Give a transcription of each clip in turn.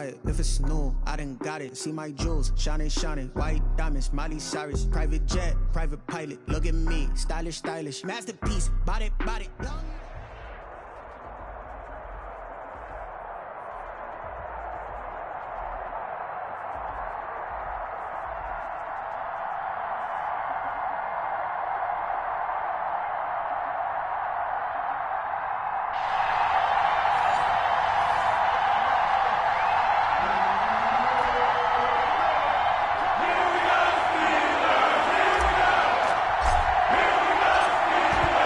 it if it's new. I done got it. See my jewels, shining, shining. White diamonds, Miley Cyrus. Private jet, private pilot. Look at me, stylish, stylish. Masterpiece, body, body.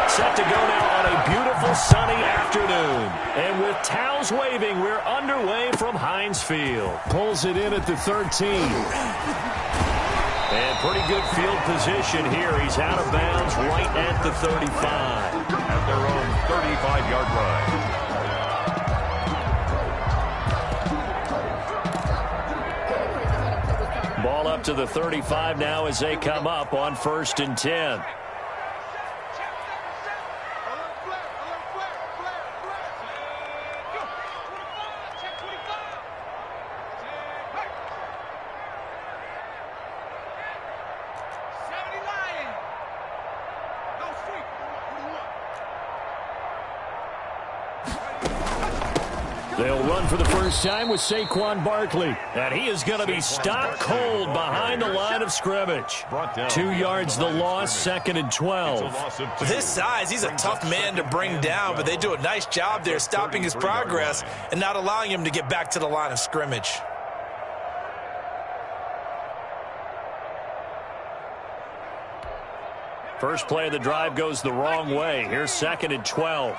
Set to go now on a beautiful sunny afternoon. And with towels waving, we're underway from Heinz Field. Pulls it in at the 13. And pretty good field position here. He's out of bounds right at the 35. At their own 35-yard line. Ball up to the 35 now as they come up on 1st and 10. They'll run for the first time with Saquon Barkley. And he is going to be stopped cold behind the line of scrimmage. 2 yards the loss, 2nd and 12. With his size, he's a tough man to bring down, but they do a nice job there stopping his progress and not allowing him to get back to the line of scrimmage. First play of the drive goes the wrong way. Here's 2nd and 12.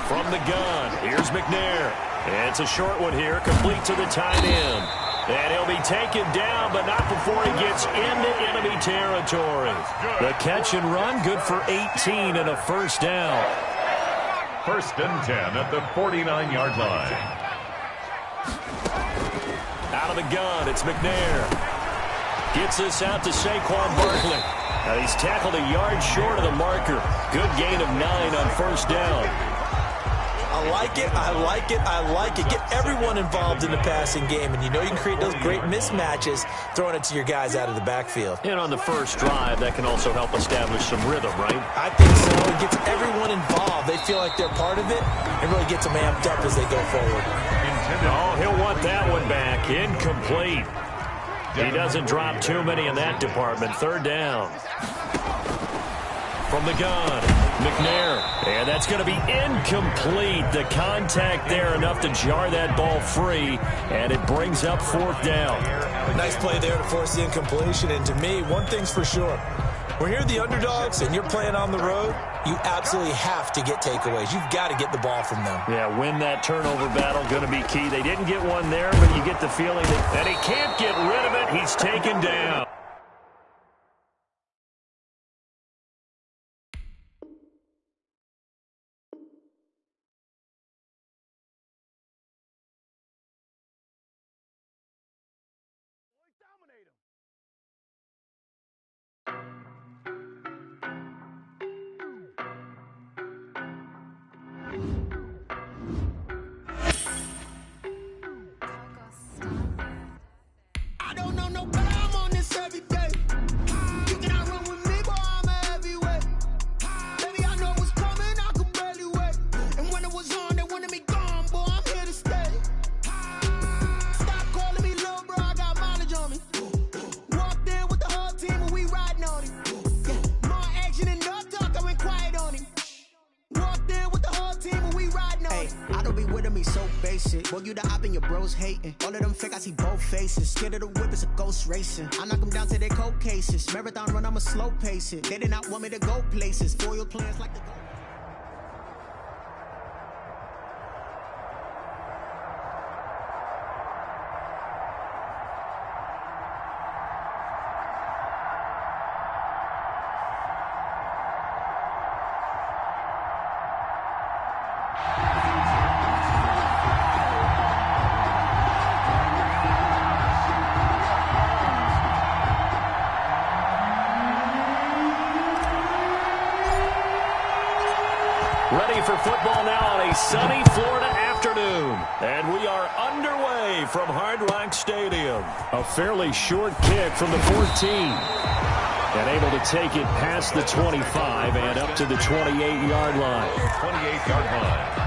From the gun, here's McNair. And it's a short one here, complete to the tight end. And he'll be taken down, but not before he gets into enemy territory. The catch and run, good for 18 and a first down. 1st and 10 at the 49-yard line. Out of the gun, it's McNair. Gets this out to Saquon Barkley. Now he's tackled a yard short of the marker. Good gain of 9 on 1st down. I like it, I like it, I like it. Get everyone involved in the passing game, and you know you can create those great mismatches throwing it to your guys out of the backfield. And on the first drive, that can also help establish some rhythm, right? I think so. It gets everyone involved. They feel like they're part of it and really gets them amped up as they go forward. Oh, he'll want that one back. Incomplete. He doesn't drop too many in that department. 3rd down. From the gun, McNair. And that's going to be incomplete. The contact there enough to jar that ball free, and it brings up 4th down. Nice play there to force the incompletion. And to me, one thing's for sure. When you're the underdogs and you're playing on the road, you absolutely have to get takeaways. You've got to get the ball from them. Yeah, win that turnover battle, going to be key. They didn't get one there, but you get the feeling that he can't get rid of it. He's taken down. I don't know no better, I'm on this every day. You cannot run with me, boy, I'm a heavyweight. Baby, I know what's coming, I could barely wait. And when it was on, they wanted me gone, boy, I'm here to stay. Stop calling me little bro, I got mileage on me. Walked in with the whole team and we riding on him. Yeah, more action and no talk, I went quiet on him. Walked in with the whole team and we riding on him. I don't be with him, he's so basic. Boy, you the op and your bros hating. All of them fake, I see both faces. Scared of the whip, it's a ghost racing. I knock them down to their cold cases. Marathon run, I'ma slow pace it. They did not want me to go places. Foil plans like the... Ready for football now on a sunny Florida afternoon. from Hard Rock Stadium. A fairly short kick from the 14. And able to take it past the 25 and up to the 28-yard line. 28-yard line.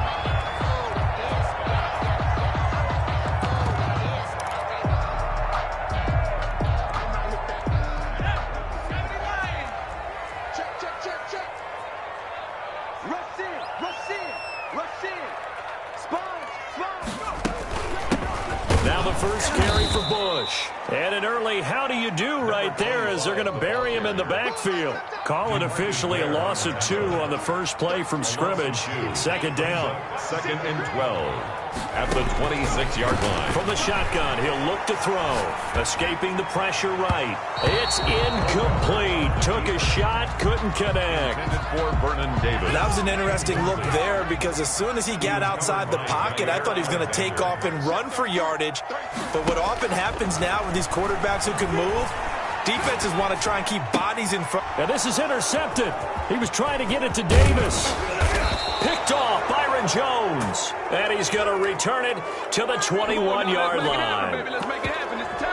Now the first carry for Bush. And an early how do you do right there as they're going to bury him in the backfield. Call it officially a loss of 2 on the first play from scrimmage. Second down. 2nd and 12 at the 26-yard line. From the shotgun, he'll look to throw. Escaping the pressure right. It's incomplete. Took a shot, couldn't connect. Intended for Vernon Davis. That was an interesting look there because as soon as he got outside the pocket, I thought he was going to take off and run for yardage. But what often happens now with these quarterbacks who can move, defenses want to try and keep bodies in front. And this is intercepted. He was trying to get it to Davis. Picked off Byron Jones. And he's going to return it to the 21-yard line.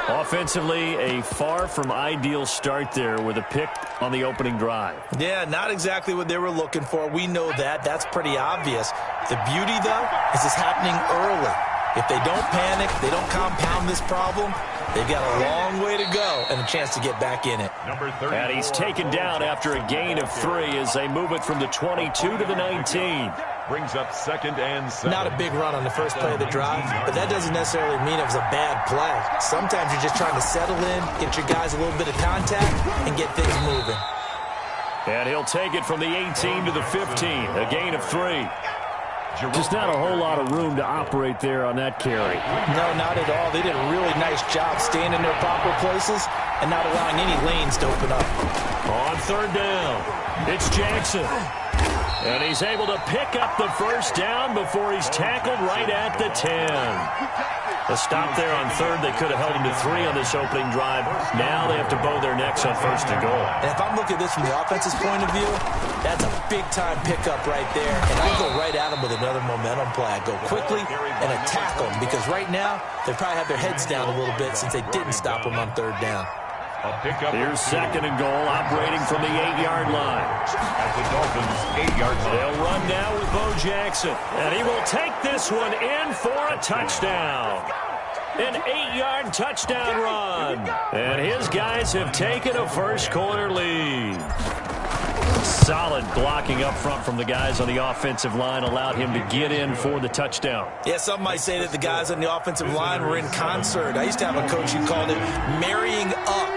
Offensively, a far from ideal start there with a pick on the opening drive. Yeah, not exactly what they were looking for. We know that. That's pretty obvious. The beauty, though, is it's happening early. If they don't panic, they don't compound this problem, they've got a long way to go and a chance to get back in it. Number 30. And he's taken down after a gain of 3 as they move it from the 22 to the 19. Brings up 2nd and 7. Not a big run on the first play of the drive, but that doesn't necessarily mean it was a bad play. Sometimes you're just trying to settle in, get your guys a little bit of contact, and get things moving. And he'll take it from the 18 to the 15, a gain of 3. Just not a whole lot of room to operate there on that carry. No, not at all. They did a really nice job staying in their proper places and not allowing any lanes to open up. On third down, it's Jackson. And he's able to pick up the first down before he's tackled right at the 10. A stop there on third. They could have held him to 3 on this opening drive. Now they have to bow their necks on first and goal. And if I'm looking at this from the offense's point of view, that's a big-time pickup right there. And I go right at them with another momentum play. I go quickly and attack them because right now they probably have their heads down a little bit since they didn't stop them on third down. A pickup. Here's 2nd and goal, operating from the 8-yard line. At the Dolphins' 8-yard line. They'll run now with Bo Jackson. And he will take this one in for a touchdown. An 8-yard touchdown run. And his guys have taken a first-quarter lead. Solid blocking up front from the guys on the offensive line allowed him to get in for the touchdown. Yeah, some might say that the guys on the offensive line were in concert. I used to have a coach who called it marrying up,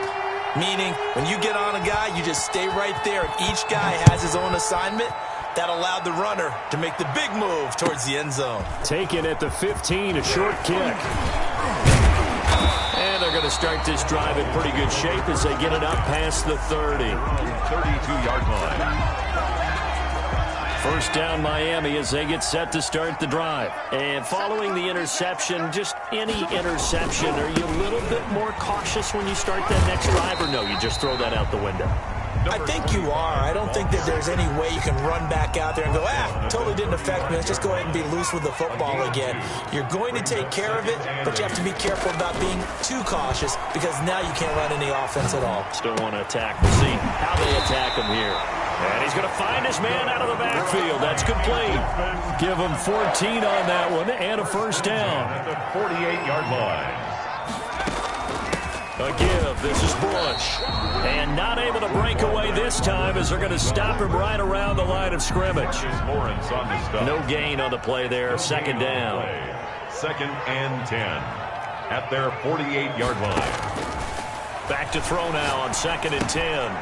meaning when you get on a guy, you just stay right there, and each guy has his own assignment. That allowed the runner to make the big move towards the end zone. Taken at the 15, a short kick. And they're going to start this drive in pretty good shape as they get it up past the 30. 32-yard line. First down Miami as they get set to start the drive. And following the interception, just any interception, are you a little bit more cautious when you start that next drive, or no, you just throw that out the window? I think you are. I don't think that there's any way you can run back out there and go, totally didn't affect me. Let's just go ahead and be loose with the football again. You're going to take care of it, but you have to be careful about being too cautious because now you can't run any offense at all. Still want to attack. We'll see how they attack him here. And he's going to find his man out of the backfield. That's complete. Give him 14 on that one and a first down. At the 48-yard line. A give. This is Bush. And not able to break away this time as they're going to stop him right around the line of scrimmage. Lawrence on the stop. No gain on the play there. Second down. 2nd and 10 at their 48-yard line. Back to throw now on 2nd and 10.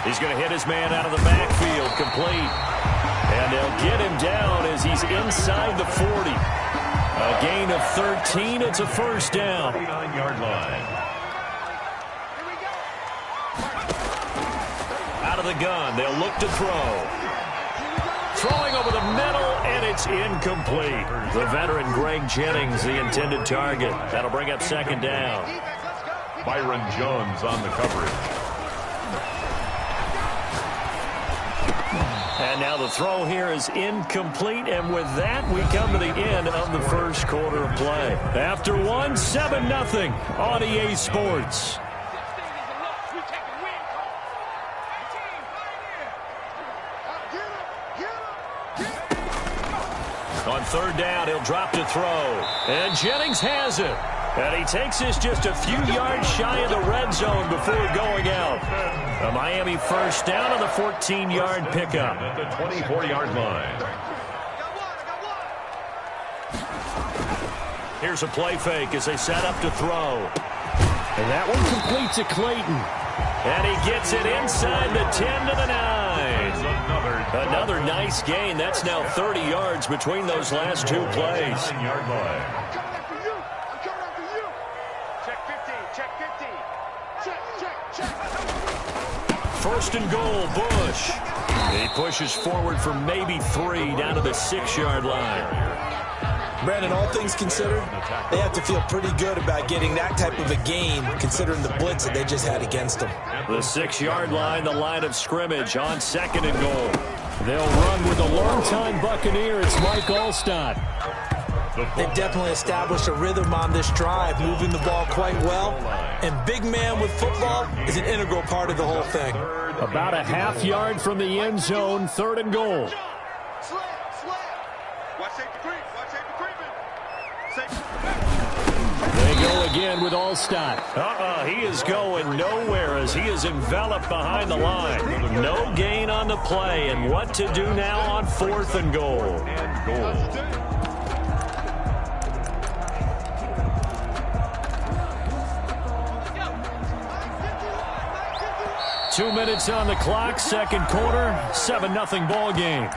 He's going to hit his man out of the backfield. Complete. And they'll get him down as he's inside the 40. A gain of 13. It's a first down. 49-yard line. Out of the gun. They'll look to throw. Throwing over the middle, and it's incomplete. The veteran Greg Jennings, the intended target. That'll bring up second down. Byron Jones on the coverage. And now the throw here is incomplete, and with that, we come to the end of the first quarter of play. After one, 7-0 on EA Sports. On third down, he'll drop to throw. And Jennings has it. And he takes this just a few yards shy of the red zone before going out. A Miami first down on the 14-yard pickup. At the 24-yard line. Here's a play fake as they set up to throw. And that one complete to Clayton. And he gets it inside the 10 to the 9. Another nice gain. That's now 30 yards between those last two plays. First and goal, Bush. He pushes forward for maybe 3 down to the 6-yard line. Brandon, all things considered, they have to feel pretty good about getting that type of a gain, considering the blitz that they just had against them. The 6-yard line, the line of scrimmage on second and goal. They'll run with a longtime Buccaneer. It's Mike Alstott. They've definitely established a rhythm on this drive, moving the ball quite well. And big man with football is an integral part of the whole thing. About a half yard from the end zone, third and goal. They go again with Alstott. He is going nowhere as he is enveloped behind the line. No gain on the play, and what to do now on fourth and goal. 2 minutes on the clock, second quarter, 7-0 ball game.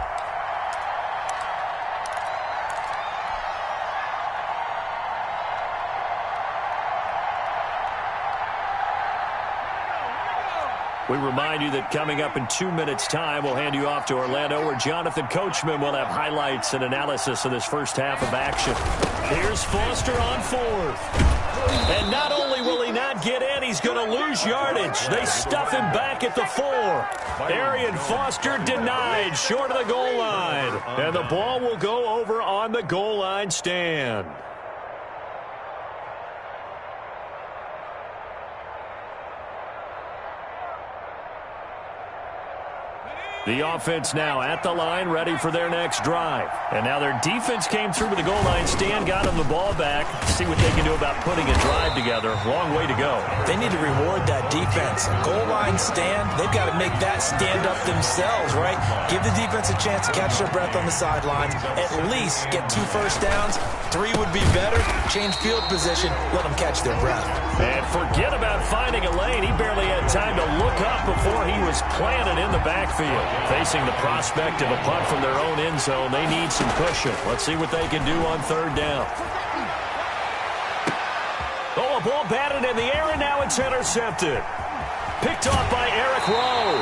We remind you that coming up in 2 minutes' time, we'll hand you off to Orlando, where Jonathan Coachman will have highlights and analysis of this first half of action. Here's Foster on fourth. And not only will he not get in, he's going to lose yardage. They stuff him back at the 4. Arian Foster denied short of the goal line. And the ball will go over on the goal line stand. The offense now at the line, ready for their next drive. And now their defense came through to the goal line stand, got them the ball back. See what they can do about putting a drive together. Long way to go. They need to reward that defense. Goal line stand, they've got to make that stand up themselves, right? Give the defense a chance to catch their breath on the sidelines. At least get 2 first downs. 3 would be better. Change field position. Let them catch their breath. And forget about finding a lane. He barely had time to look up before he was planted in the backfield. Facing the prospect of a punt from their own end zone, they need some cushion. Let's see what they can do on third down. Oh, a ball batted in the air, and now it's intercepted. Picked off by Eric Rowe.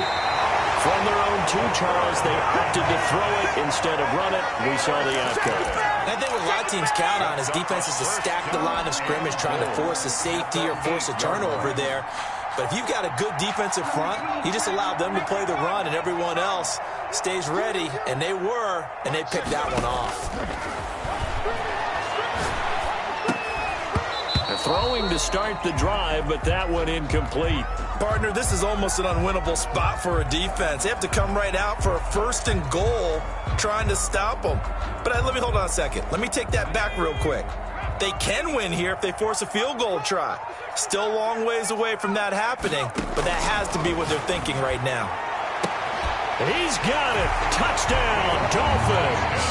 From their own 2, Charles, they opted to throw it instead of run it. We saw the outcome. I think what a lot of teams count on is defenses to stack the line of scrimmage, trying to force a safety or force a turnover there. But if you've got a good defensive front, you just allow them to play the run, and everyone else stays ready, and they were, and they picked that one off. Throwing to start the drive, but that one incomplete. Partner, this is almost an unwinnable spot for a defense. They have to come right out for a first and goal, trying to stop them. But let me hold on a second. Let me take that back real quick. They can win here if they force a field goal try. Still a long ways away from that happening, but that has to be what they're thinking right now. He's got it. Touchdown, Dolphins.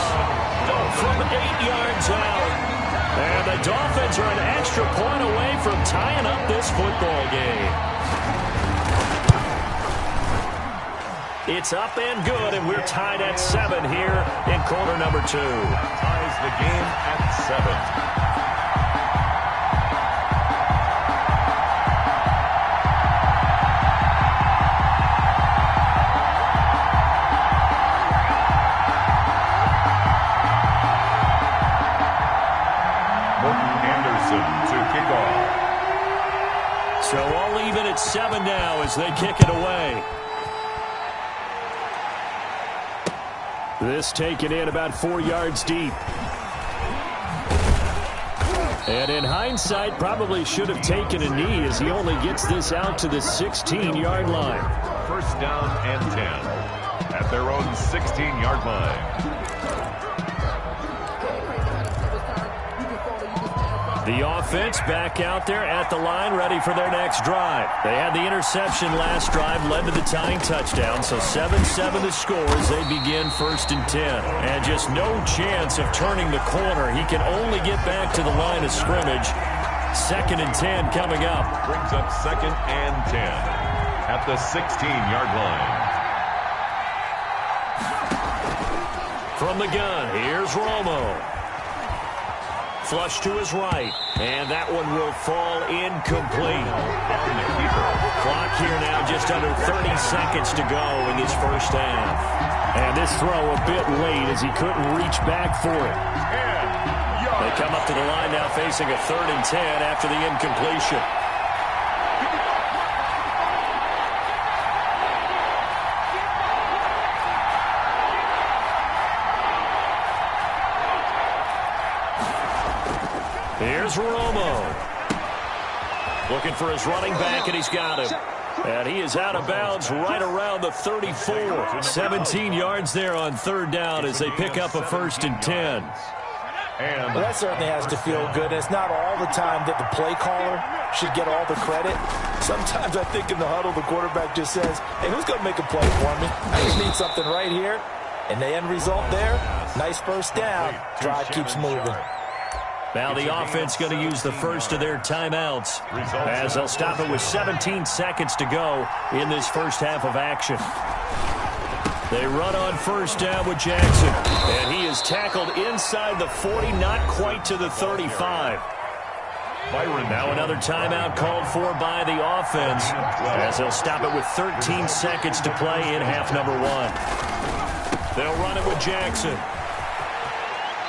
From 8 yards out. And the Dolphins are an extra point away from tying up this football game. It's up and good, and we're tied at 7 here in quarter number 2. Ties the game at 7. So all even at 7 now as they kick it away. This taken in about 4 yards deep. And in hindsight, probably should have taken a knee as he only gets this out to the 16-yard line. First down and 10 at their own 16-yard line. The offense back out there at the line, ready for their next drive. They had the interception last drive, led to the tying touchdown, so 7-7 the score as they begin 1st and 10. And just no chance of turning the corner. He can only get back to the line of scrimmage. 2nd and 10 coming up. Brings up 2nd and 10 at the 16-yard line. From the gun, here's Romo. Flush to his right, and that one will fall incomplete. Clock here now, just under 30 seconds to go in this first half. And this throw a bit late as he couldn't reach back for it. They come up to the line now facing a 3rd and 10 after the incompletion. Here's Romo. Looking for his running back, and he's got him. And he is out of bounds right around the 34. 17 yards there on 3rd down as they pick up a 1st and 10. Well, that certainly has to feel good. And it's not all the time that the play caller should get all the credit. Sometimes I think in the huddle, the quarterback just says, hey, who's going to make a play for me? I just need something right here. And the end result there, nice first down. Drive keeps moving. Now the offense going to use the first of their timeouts as they'll stop it with 17 seconds to go in this first half of action. They run on 1st down with Jackson, and he is tackled inside the 40, not quite to the 35. Now another timeout called for by the offense as they'll stop it with 13 seconds to play in half number 1. They'll run it with Jackson.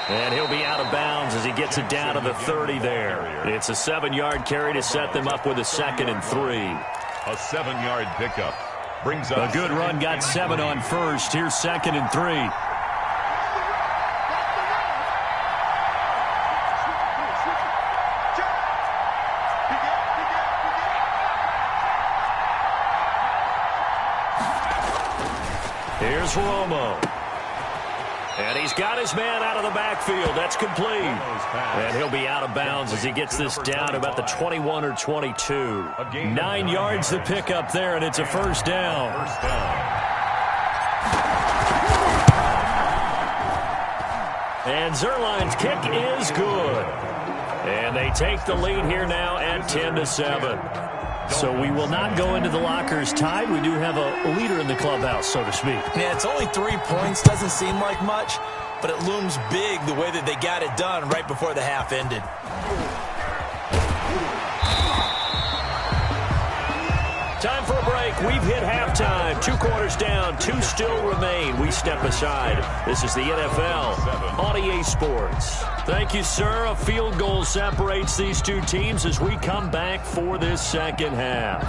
And he'll be out of bounds as he gets it down to the 30 there. It's a 7-yard carry to set them up with a 2nd and 3. A 7-yard pickup brings up a good run, got 7 on 1st. Here's 2nd and 3. Here's Romo. And he's got his man out of the backfield. That's complete. And he'll be out of bounds as he gets this down to about the 21 or 22. 9 yards to pick up there, and it's a 1st down. And Zuerlein's kick is good. And they take the lead here now at 10-7. So we will not go into the lockers tied. We do have a leader in the clubhouse, so to speak. Yeah, it's only 3 points. Doesn't seem like much, but it looms big the way that they got it done right before the half ended. Time for a break. We've hit halftime. 2 quarters down. 2 still remain. We step aside. This is the NFL on EA Sports. Thank you, sir. A field goal separates these 2 teams as we come back for this second half.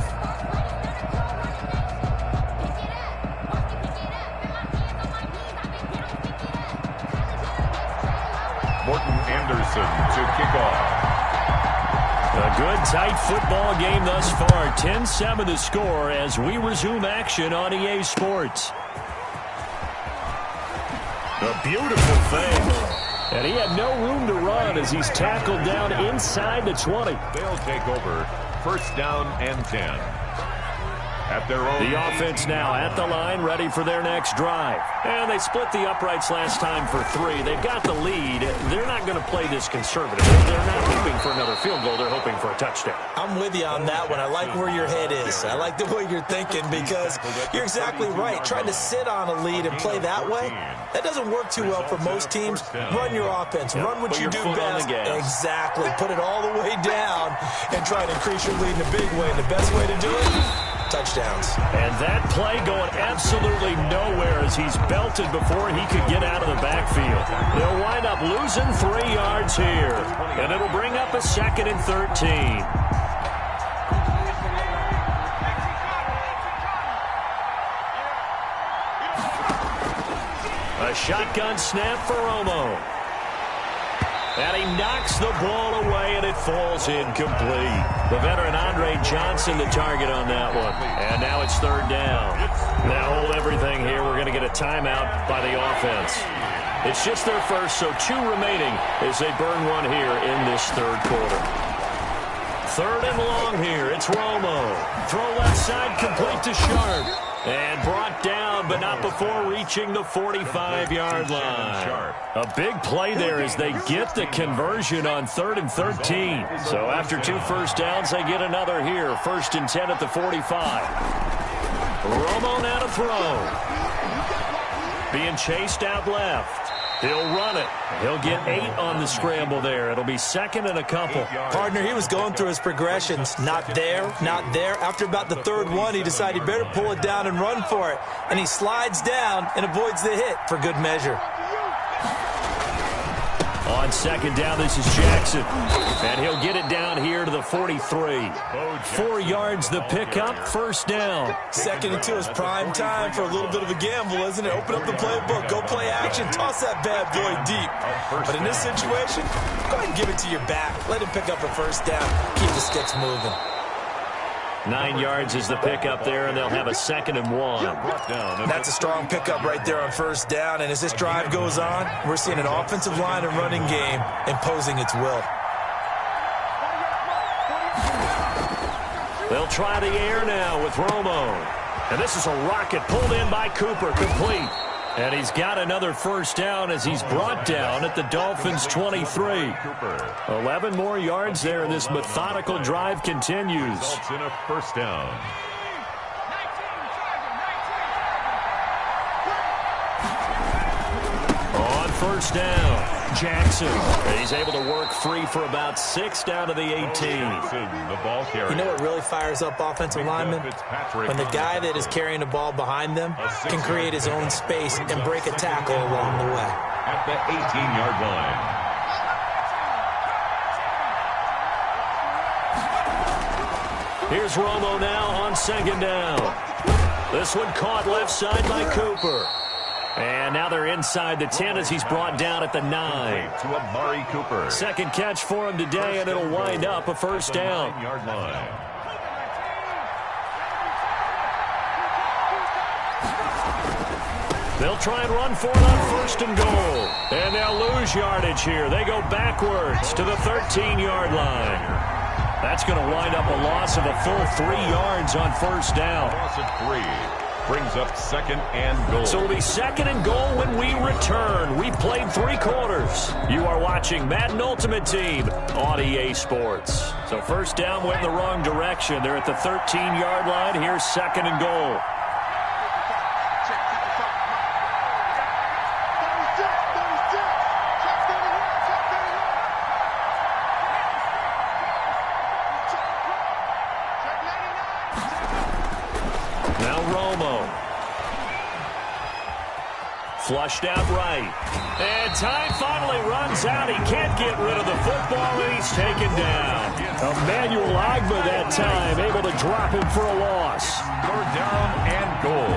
Morton Anderson to kick off. A good, tight football game thus far. 10-7 the score as we resume action on EA Sports. A beautiful fake. And he had no room to run as he's tackled down inside the 20. They'll take over 1st down and 10. At their own. The offense now at the line, ready for their next drive. And they split the uprights last time for 3. They've got the lead. They're not going to play this conservatively. They're not hoping for another field goal. They're hoping for a touchdown. I'm with you on that one. I like where your head is. I like the way you're thinking because you're exactly right. Trying to sit on a lead and play that way, that doesn't work too well for most teams. Run your offense. Run what you do best. Exactly. Put it all the way down and try to increase your lead in a big way. And the best way to do it, touchdowns. And that play going absolutely nowhere as he's belted before he could get out of the backfield. They'll wind up losing 3 yards here. And it'll bring up a 2nd and 13. A A shotgun snap for Romo. And he knocks the ball away, and it falls incomplete. The veteran Andre Johnson the target on that one. And now it's third down. Now hold everything here. We're going to get a timeout by the offense. It's just their first, so 2 remaining as they burn one here in this third quarter. Third and long here. It's Romo. Throw left side, complete to Sharp. And brought down, but not before reaching the 45-yard line. A big play there as they get the conversion on 3rd and 13. So after 2 first downs, they get another here. 1st and 10 at the 45. Romo now to throw. Being chased out left. He'll run it. He'll get 8 on the scramble there. It'll be 2nd and a couple. Partner, he was going through his progressions. Not there, not there. After about the 3rd one, he decided he better pull it down and run for it. And he slides down and avoids the hit for good measure. On 2nd down, this is Jackson. And he'll get it down here to the 43. 4 yards the pickup, 1st down. 2nd and 2 is prime time for a little bit of a gamble, isn't it? Open up the playbook, go play action, toss that bad boy deep. But in this situation, go ahead and give it to your back. Let him pick up a 1st down. Keep the sticks moving. 9 yards is the pickup there, and they'll have a 2nd and 1. That's a strong pickup right there on 1st down. And as this drive goes on, we're seeing an offensive line and running game imposing its will. They'll try the air now with Romo. And this is a rocket pulled in by Cooper, complete. And he's got another 1st down as he's brought down at the Dolphins' 23. 11 more yards there, and this methodical drive continues. In a 1st down. On 1st down, Jackson. And he's able to work free for about 6 down to the 18. The ball carrier. You know what really fires up offensive linemen? When the guy that is carrying the ball behind them can create his own space and break a tackle along the way. At the 18-yard line. Here's Romo now on 2nd down. This one caught left side by Cooper. And now they're inside the 10 as he's brought down at the 9. To Amari Cooper. 2nd catch for him today, and it'll wind up a 1st down. 9-yard line. They'll try and run for it on 1st and goal. And they'll lose yardage here. They go backwards to the 13-yard line. That's going to wind up a loss of a full 3 yards on 1st down. Loss of 3. Brings up 2nd and goal. So it'll be 2nd and goal when we return. We've played 3 quarters. You are watching Madden Ultimate Team on EA Sports. So 1st down went in the wrong direction. They're at the 13-yard line. Here's 2nd and goal. Flushed out right. And time finally runs out. He can't get rid of the football, and he's taken down. Emmanuel Ogbah that time, able to drop him for a loss. 3rd down and goal.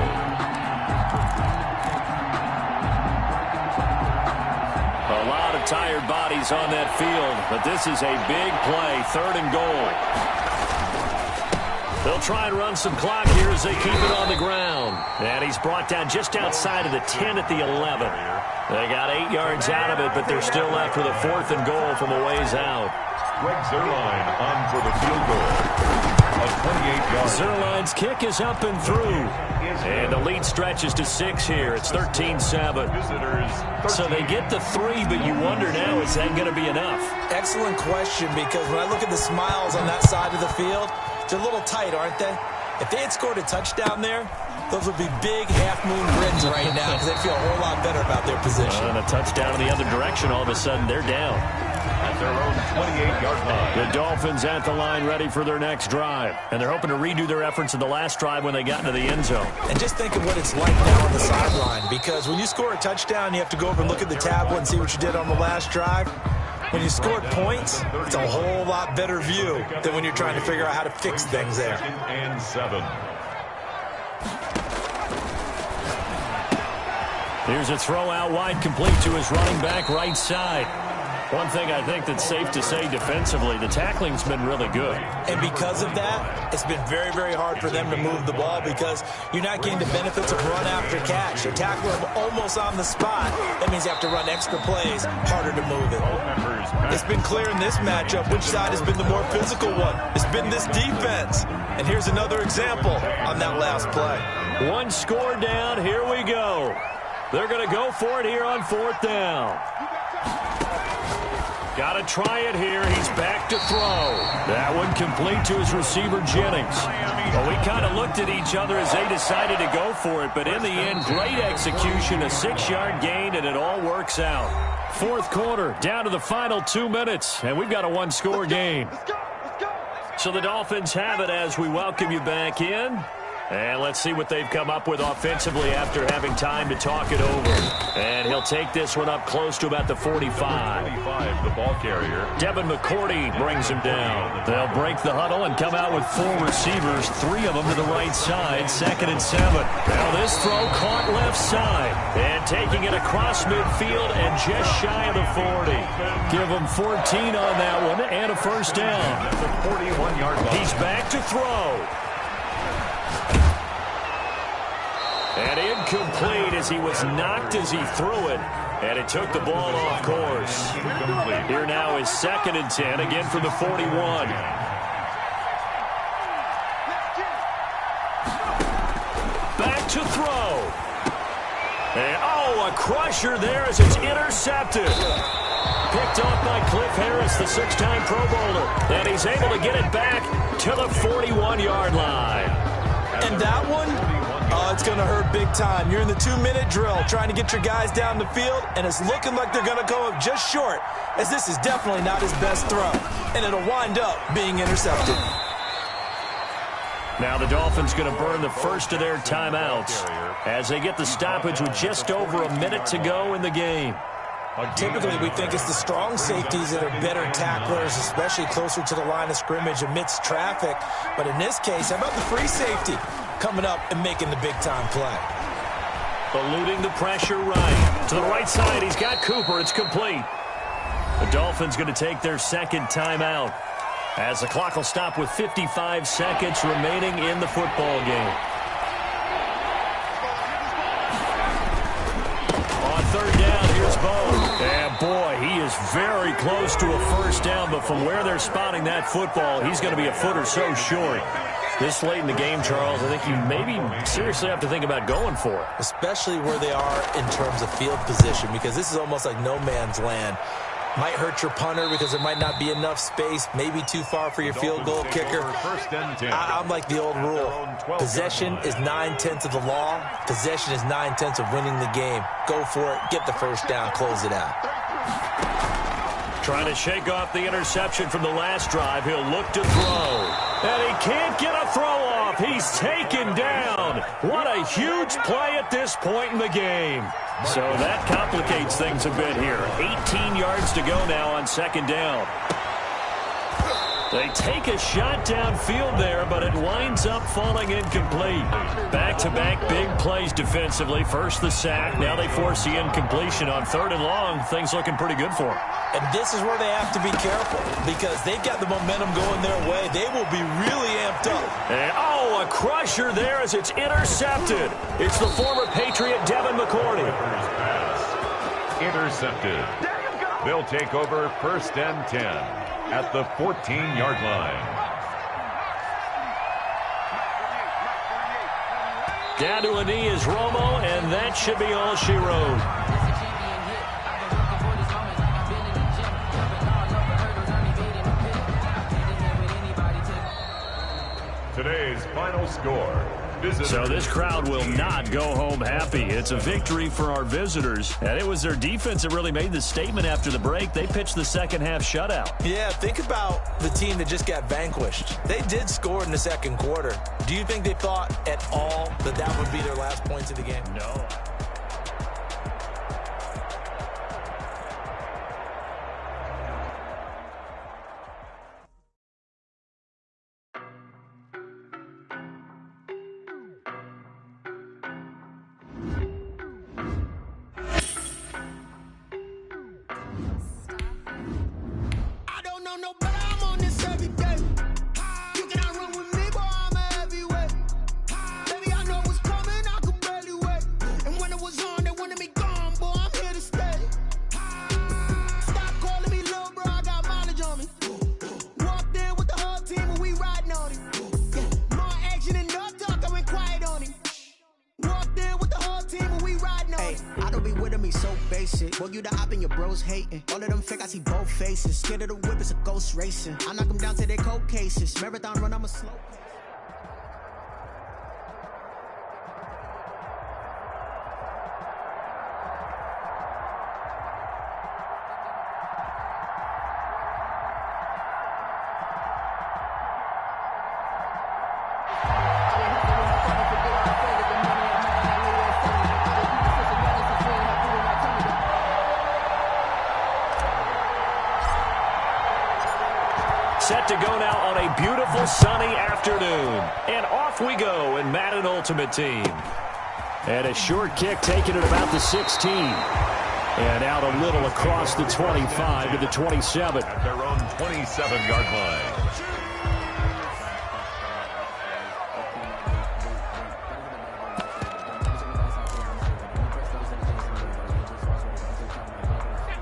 A lot of tired bodies on that field, but this is a big play. 3rd and goal. They'll try and run some clock here as they keep it on the ground. And he's brought down just outside of the 10 at the 11. They got 8 yards out of it, but they're still left with a 4th and goal from a ways out. Greg Zuerlein on for the field goal. A 28-yard. Zuerlein's kick is up and through. And the lead stretches to 6 here. It's 13-7. So they get the 3, but you wonder now, is that going to be enough? Excellent question, because when I look at the smiles on that side of the field, they're a little tight, aren't they? If they had scored a touchdown there, those would be big half-moon grins right now because they'd feel a whole lot better about their position. And a touchdown in the other direction, all of a sudden they're down. At their own 28-yard line. The Dolphins at the line ready for their next drive. And they're hoping to redo their efforts in the last drive when they got into the end zone. And just think of what it's like now on the sideline, because when you score a touchdown, you have to go over and look at the tablet and see what you did on the last drive. When you scored points, it's a whole lot better view than when you're trying to figure out how to fix things there. 2nd and 7. Here's a throw out wide, complete to his running back right side. One thing I think that's safe to say defensively, the tackling's been really good. And because of that, it's been very, very hard for them to move the ball because you're not getting the benefits of run after catch. You tackle them almost on the spot. That means you have to run extra plays, harder to move it. It's been clear in this matchup which side has been the more physical one. It's been this defense. And here's another example on that last play. One score down. Here we go. They're going to go for it here on 4th down. Got to try it here. He's back to throw. That one complete to his receiver, Jennings. Well, we kind of looked at each other as they decided to go for it, but in the end, great execution, a 6-yard gain, and it all works out. 4th quarter, down to the final 2 minutes, and we've got a one-score game. So the Dolphins have it as we welcome you back in. And let's see what they've come up with offensively after having time to talk it over. And he'll take this one up close to about the 45. The ball carrier. Devin McCourty brings him down. They'll break the huddle and come out with 4 receivers, 3 of them to the right side, 2nd and 7. Now this throw caught left side. And taking it across midfield and just shy of the 40. Give him 14 on that one and a first down. That's a 41-yard line. He's back to throw. And incomplete as he was knocked as he threw it. And it took the ball off course. Here now is 2nd and 10, again from the 41. Back to throw. And, a crusher there as it's intercepted. Picked off by Cliff Harris, the 6-time Pro Bowler. And he's able to get it back to the 41-yard line. And that one, it's going to hurt big time. You're in the 2-minute drill trying to get your guys down the field, and it's looking like they're going to go up just short, as this is definitely not his best throw, and it'll wind up being intercepted. Now the Dolphins going to burn the first of their timeouts as they get the stoppage with just over a minute to go in the game. Typically, we think it's the strong safeties that are better tacklers, especially closer to the line of scrimmage amidst traffic. But in this case, how about the free safety coming up and making the big-time play? Eluding the pressure right. To the right side, he's got Cooper. It's complete. The Dolphins going to take their 2nd timeout as the clock will stop with 55 seconds remaining in the football game. On 3rd down, here's Bo. And boy, he is very close to a first down, but from where they're spotting that football, he's going to be a foot or so short. This late in the game, Charles, I think you maybe seriously have to think about going for it. Especially where they are in terms of field position, because this is almost like no man's land. Might hurt your punter because there might not be enough space, maybe too far for your field goal kicker. I'm like the old rule. Possession is 9/10 of the law. Possession is 9/10 of winning the game. Go for it, get the first down, close it out. Trying to shake off the interception from the last drive. He'll look to throw. And he can't get a throw off. He's taken down. What a huge play at this point in the game. So that complicates things a bit here. 18 yards to go now on 2nd down. They take a shot downfield there, but it winds up falling incomplete. Back-to-back big plays defensively. First the sack. Now they force the incompletion on 3rd and long. Things looking pretty good for them. And this is where they have to be careful because they've got the momentum going their way. They will be really amped up. And, a crusher there as it's intercepted. It's the former Patriot Devin McCourty. Intercepted. They'll take over 1st and 10 at the 14-yard line. Down to a knee is Romo, and that should be all she wrote. Today's final score. So this crowd will not go home happy. It's a victory for our visitors. And it was their defense that really made the statement after the break. They pitched the second-half shutout. Yeah, think about the team that just got vanquished. They did score in the 2nd quarter. Do you think they thought at all that that would be their last points of the game? No. don't know better, I'm on this every day. You cannot run with me, boy, I'm a heavyweight. Baby, I know what's coming, I could barely wait. And when it was on, they wanted me gone, boy, I'm here to stay. Stop calling me little bro, I got mileage on me. Walked in with the whole team and we riding on it. Yeah, more action and no talk, I went quiet on him. Walked in with the whole team and we riding on it. I don't be with me so basic. Boy, you the op and your bros hating. All of them fake, I see both faces. Scared of the whip, it's a ghost racing. I knock them down to their cold cases. Marathon run, I'm a slow. Set to go now on a beautiful sunny afternoon. And off we go in Madden Ultimate Team. And a short kick taken at about the 16. And out a little across the 25 to the 27. At their own 27-yard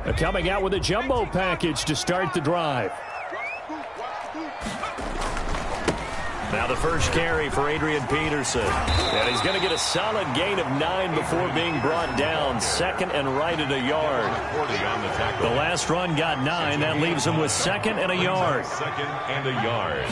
line. Coming out with a jumbo package to start the drive. Now the first carry for Adrian Peterson. And he's going to get a solid gain of 9 before being brought down. Second and right at a yard. The last run got 9. That leaves him with second and a yard. Second and a yard.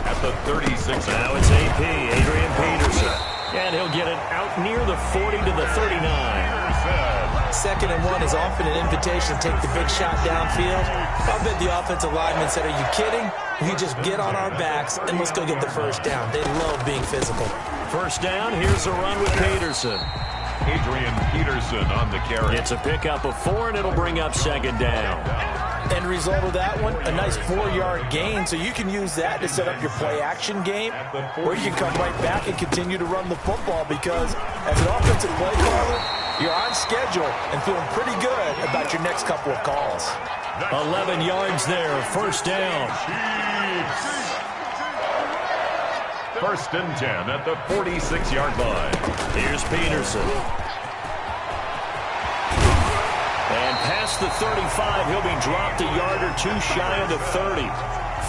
At the 36. Now it's AP, Adrian Peterson. And he'll get it out near the 40 to the 39. Second and 1 is often an invitation to take the big shot downfield. I bet the offensive lineman said, are you kidding? We just get on our backs and let's go get the first down. They love being physical. First down, here's a run with Peterson. Adrian Peterson on the carry. It's a pickup of 4, and it'll bring up second down. End result of that one, a nice 4-yard gain, so you can use that to set up your play-action game, or you can come right back and continue to run the football because as an offensive play caller, you're on schedule and feeling pretty good about your next couple of calls. 11 yards there, first down. First and 10 at the 46-yard line. Here's Peterson. And past the 35, he'll be dropped a yard or two shy of the 30.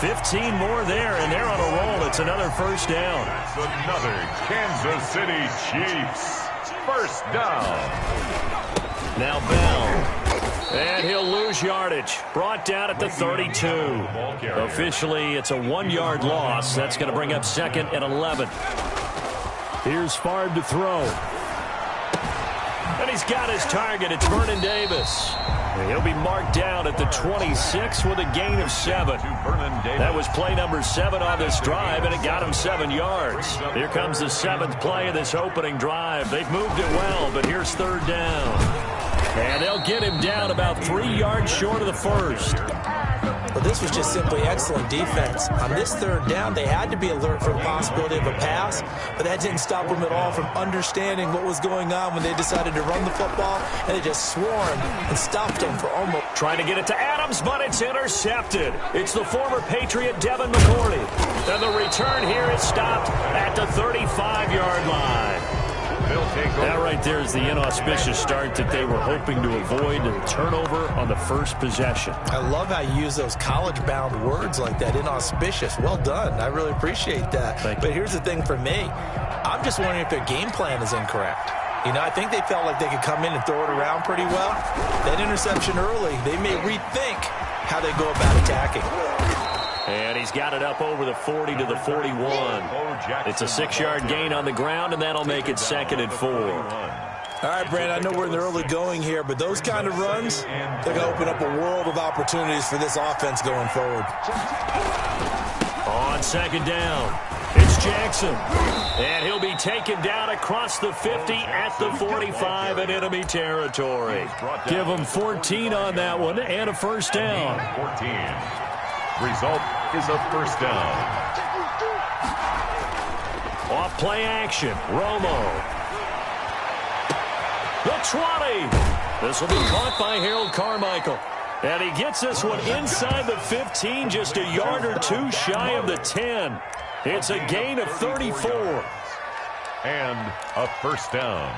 15 more there, and they're on a roll. It's another first down. That's another Kansas City Chiefs first down. Now Bell. And he'll lose yardage. Brought down at the 32. Officially, it's a 1-yard loss. That's going to bring up second and 11. Here's Favre to throw. And he's got his target. It's Vernon Davis. And he'll be marked down at the 26 with a gain of 7. That was play number 7 on this drive, and it got him 7 yards. Here comes the 7th play of this opening drive. They've moved it well, but here's third down. And they'll get him down about 3 yards short of the first. Well, this was just simply excellent defense. On this third down, they had to be alert for the possibility of a pass, but that didn't stop them at all from understanding what was going on when they decided to run the football, and they just swarmed and stopped them for almost. Trying to get it to Adams, but it's intercepted. It's the former Patriot Devin McCourty. And the return here is stopped at the 35-yard line. That right there is the inauspicious start that they were hoping to avoid, and turnover on the first possession. I love how you use those college-bound words like that, inauspicious. Well done. I really appreciate that. But here's the thing for me. I'm just wondering if their game plan is incorrect. You know, I think they felt like they could come in and throw it around pretty well. That interception early, they may rethink how they go about attacking. And he's got it up over the 40 to the 41. It's a 6-yard gain on the ground, and that'll make it second and 4. All right, Brandon, I know we're in the early going here, but those kind of runs, they're going to open up a world of opportunities for this offense going forward. On second down, it's Jackson. And he'll be taken down across the 50 at the 45 in enemy territory. Give him 14 on that one and a first down. 14. Result is a first down. Off play action, Romo. The 20. This will be caught by Harold Carmichael. And he gets this one inside the 15, just a yard or two shy of the 10. It's a gain of 34. And a first down.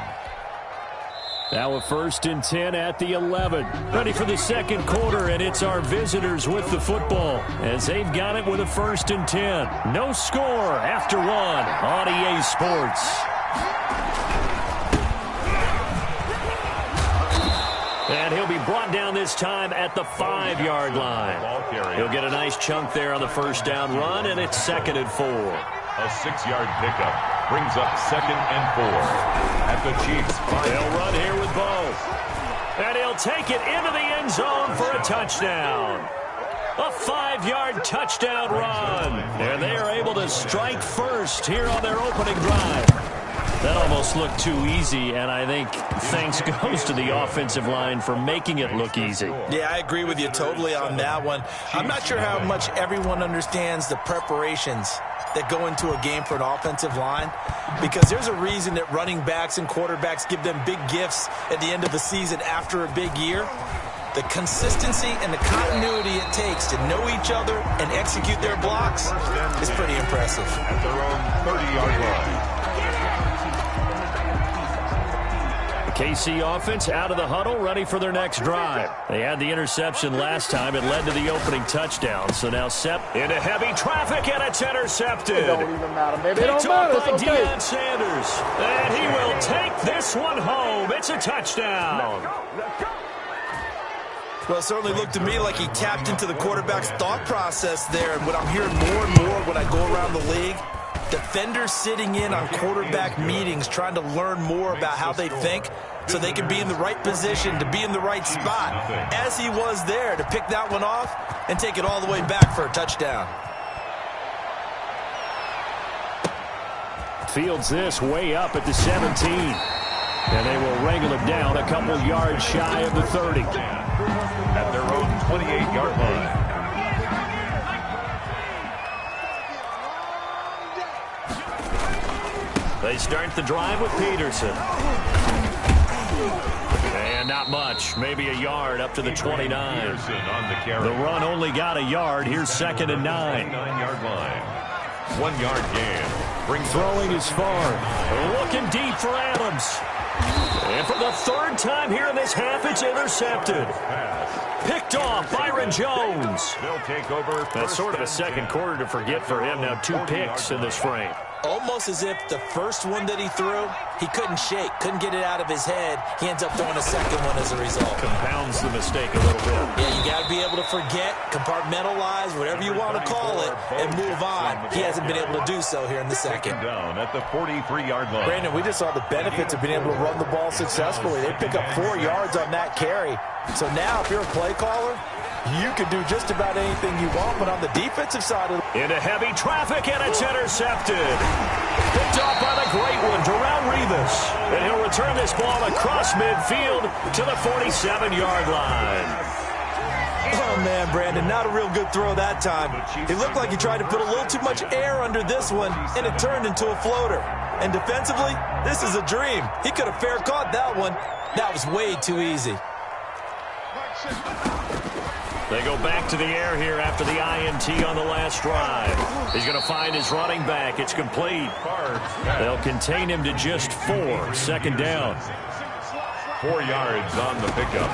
Now a 1st and 10 at the 11. Ready for the second quarter, and it's our visitors with the football as they've got it with a 1st and 10. No score after one on EA Sports. And he'll be brought down this time at the 5-yard line. He'll get a nice chunk there on the first down run, and it's 2nd and 4. A 6-yard pickup brings up 2nd and 4 at the Chiefs. They'll run here with both. And he'll take it into the end zone for a touchdown. A 5-yard touchdown run. And they are able to strike first here on their opening drive. That almost looked too easy, and I think thanks goes to the offensive line for making it look easy. Yeah, I agree with you totally on that one. I'm not sure how much everyone understands the preparations that go into a game for an offensive line, because there's a reason that running backs and quarterbacks give them big gifts at the end of the season after a big year. The consistency and the continuity it takes to know each other and execute their blocks is pretty impressive. At their own 30-yard line. KC offense out of the huddle, ready for their next drive. They had the interception last time. It led to the opening touchdown. So now Sepp into heavy traffic, and it's intercepted. It don't even matter, baby. It don't matter. By Deion Sanders. And he will take this one home. It's a touchdown. Well, it certainly looked to me like he tapped into the quarterback's thought process there. And what I'm hearing more and more when I go around the league, defenders sitting in on quarterback meetings trying to learn more about how they think so they can be in the right position to be in the right spot, as he was there to pick that one off and take it all the way back for a touchdown. Fields this way up at the 17. And they will wrangle it down a couple yards shy of the 30. At their own 28-yard line. They start the drive with Peterson. And not much, maybe a yard up to the 29. Peterson on the carry. The run only got a yard. Here's 2nd and 9. 9-yard line. 1-yard gain. Throwing is far. Looking deep for Adams. And for the 3rd time here in this half, it's intercepted. Picked off Byron Jones. They'll take over. That's sort of a second quarter to forget for him. Now 2 picks in this frame. Almost as if the first one that he threw, he couldn't shake, couldn't get it out of his head. He ends up throwing a second one as a result. Compounds the mistake a little bit. Yeah, you got to be able to forget, compartmentalize, whatever you want to call it, and move on. He hasn't been able to do so here in the second. Down at the 43-yard line. Brandon, we just saw the benefits of being able to run the ball successfully. They pick up 4 yards on that carry. So now, if you're a play caller, you can do just about anything you want, but on the defensive side of into heavy traffic, and it's intercepted. Picked off by the great one, Darrelle Revis. And he'll return this ball across midfield to the 47-yard line. Oh, man, Brandon, not a real good throw that time. It looked like he tried to put a little too much air under this one, and it turned into a floater. And defensively, this is a dream. He could have fair caught that one. That was way too easy. They go back to the air here after the INT on the last drive. He's going to find his running back. It's complete. They'll contain him to just 4. 2nd down. 4 yards on the pickup.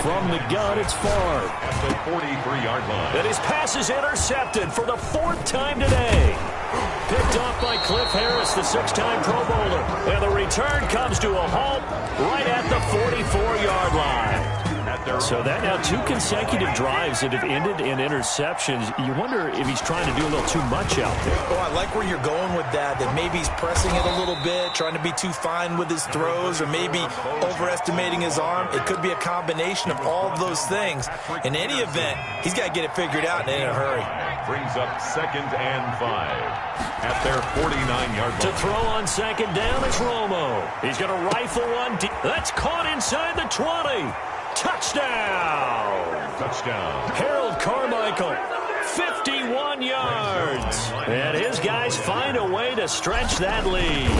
From the gun, it's far. At the 43-yard line. And his pass is intercepted for the 4th time today. Picked off by Cliff Harris, the 6-time Pro Bowler. And the return comes to a halt right at the 44-yard line. So that now 2 consecutive drives that have ended in interceptions. You wonder if he's trying to do a little too much out there. Oh, I like where you're going with that maybe he's pressing it a little bit, trying to be too fine with his throws, or maybe overestimating his arm. It could be a combination of all of those things. In any event, he's got to get it figured out and in a hurry. Brings up 2nd and 5 at their 49-yard line. To throw on 2nd down, it's Romo. He's going to rifle one deep. That's caught inside the 20. Touchdown! Touchdown. Harold Carmichael, 51 yards. And his guys find a way to stretch that lead.